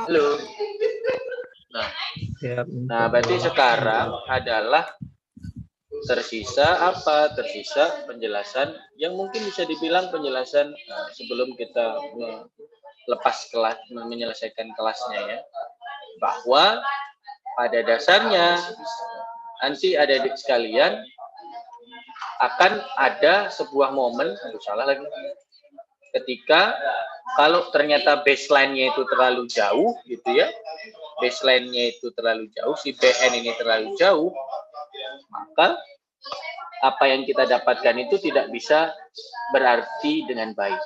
Halo? Nah, berarti sekarang adalah tersisa apa? Tersisa penjelasan yang mungkin bisa dibilang penjelasan sebelum kita lepas kelas, menyelesaikan kelasnya ya. Bahwa pada dasarnya nanti adik-adik sekalian akan ada sebuah momen, ketika kalau ternyata baseline-nya itu terlalu jauh gitu ya, baseline-nya itu terlalu jauh, si BN ini terlalu jauh, maka apa yang kita dapatkan itu tidak bisa berarti dengan baik.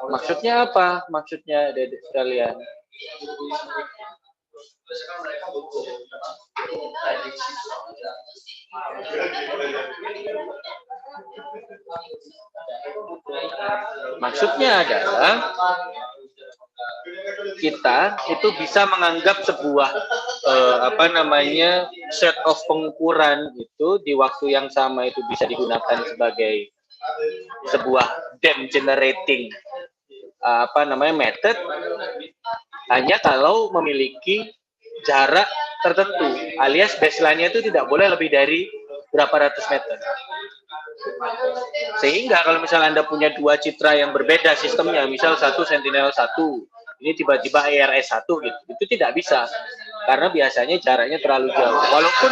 Maksudnya apa? Maksudnya adik-adik sekalian. Maksudnya adalah kita itu bisa menganggap sebuah set of pengukuran itu di waktu yang sama itu bisa digunakan sebagai sebuah dem generating method, hanya kalau memiliki jarak tertentu, alias baseline-nya itu tidak boleh lebih dari berapa ratus meter. Sehingga kalau misalnya Anda punya dua citra yang berbeda sistemnya, misal satu Sentinel-1, ini tiba-tiba ERS-1 gitu, itu tidak bisa. Karena biasanya jaraknya terlalu jauh. Walaupun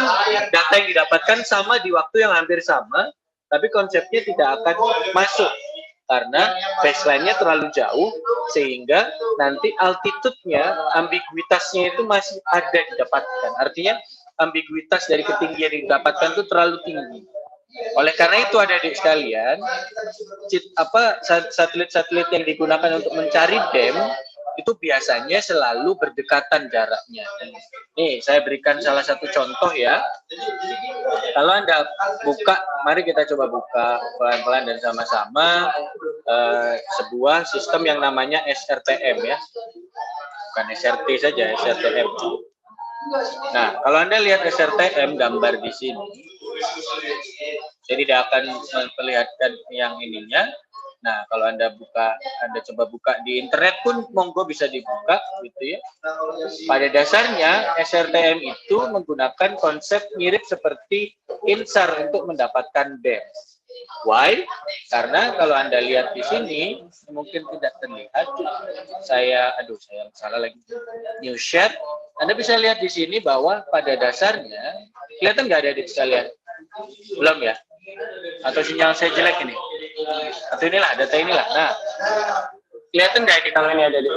data yang didapatkan sama di waktu yang hampir sama, tapi konsepnya tidak akan masuk. Karena baseline-nya terlalu jauh, sehingga nanti altitude-nya, ambiguitasnya itu masih ada didapatkan. Artinya ambiguitas dari ketinggian yang didapatkan itu terlalu tinggi. Oleh karena itu adik-adik sekalian, satelit-satelit yang digunakan untuk mencari dam itu biasanya selalu berdekatan jaraknya. Nih, saya berikan salah satu contoh ya. Kalau Anda buka, mari kita coba buka pelan-pelan dan sama-sama sebuah sistem yang namanya SRTM ya. Bukan SRT saja, SRTM. Nah, kalau Anda lihat SRTM gambar di sini, saya tidak akan memperlihatkan yang ininya. Nah, kalau Anda coba buka di internet pun monggo bisa dibuka gitu ya. Pada dasarnya SRTM itu menggunakan konsep mirip seperti INSAR untuk mendapatkan dam. Why? Karena kalau Anda lihat di sini mungkin tidak terlihat. Saya salah lagi. New share. Anda bisa lihat di sini bahwa pada dasarnya kelihatan nggak ada di sekalian? Belum ya? Atau sinyal saya jelek ini? Atau inilah data inilah. Nah, kelihatan nggak ini kalau ini ada di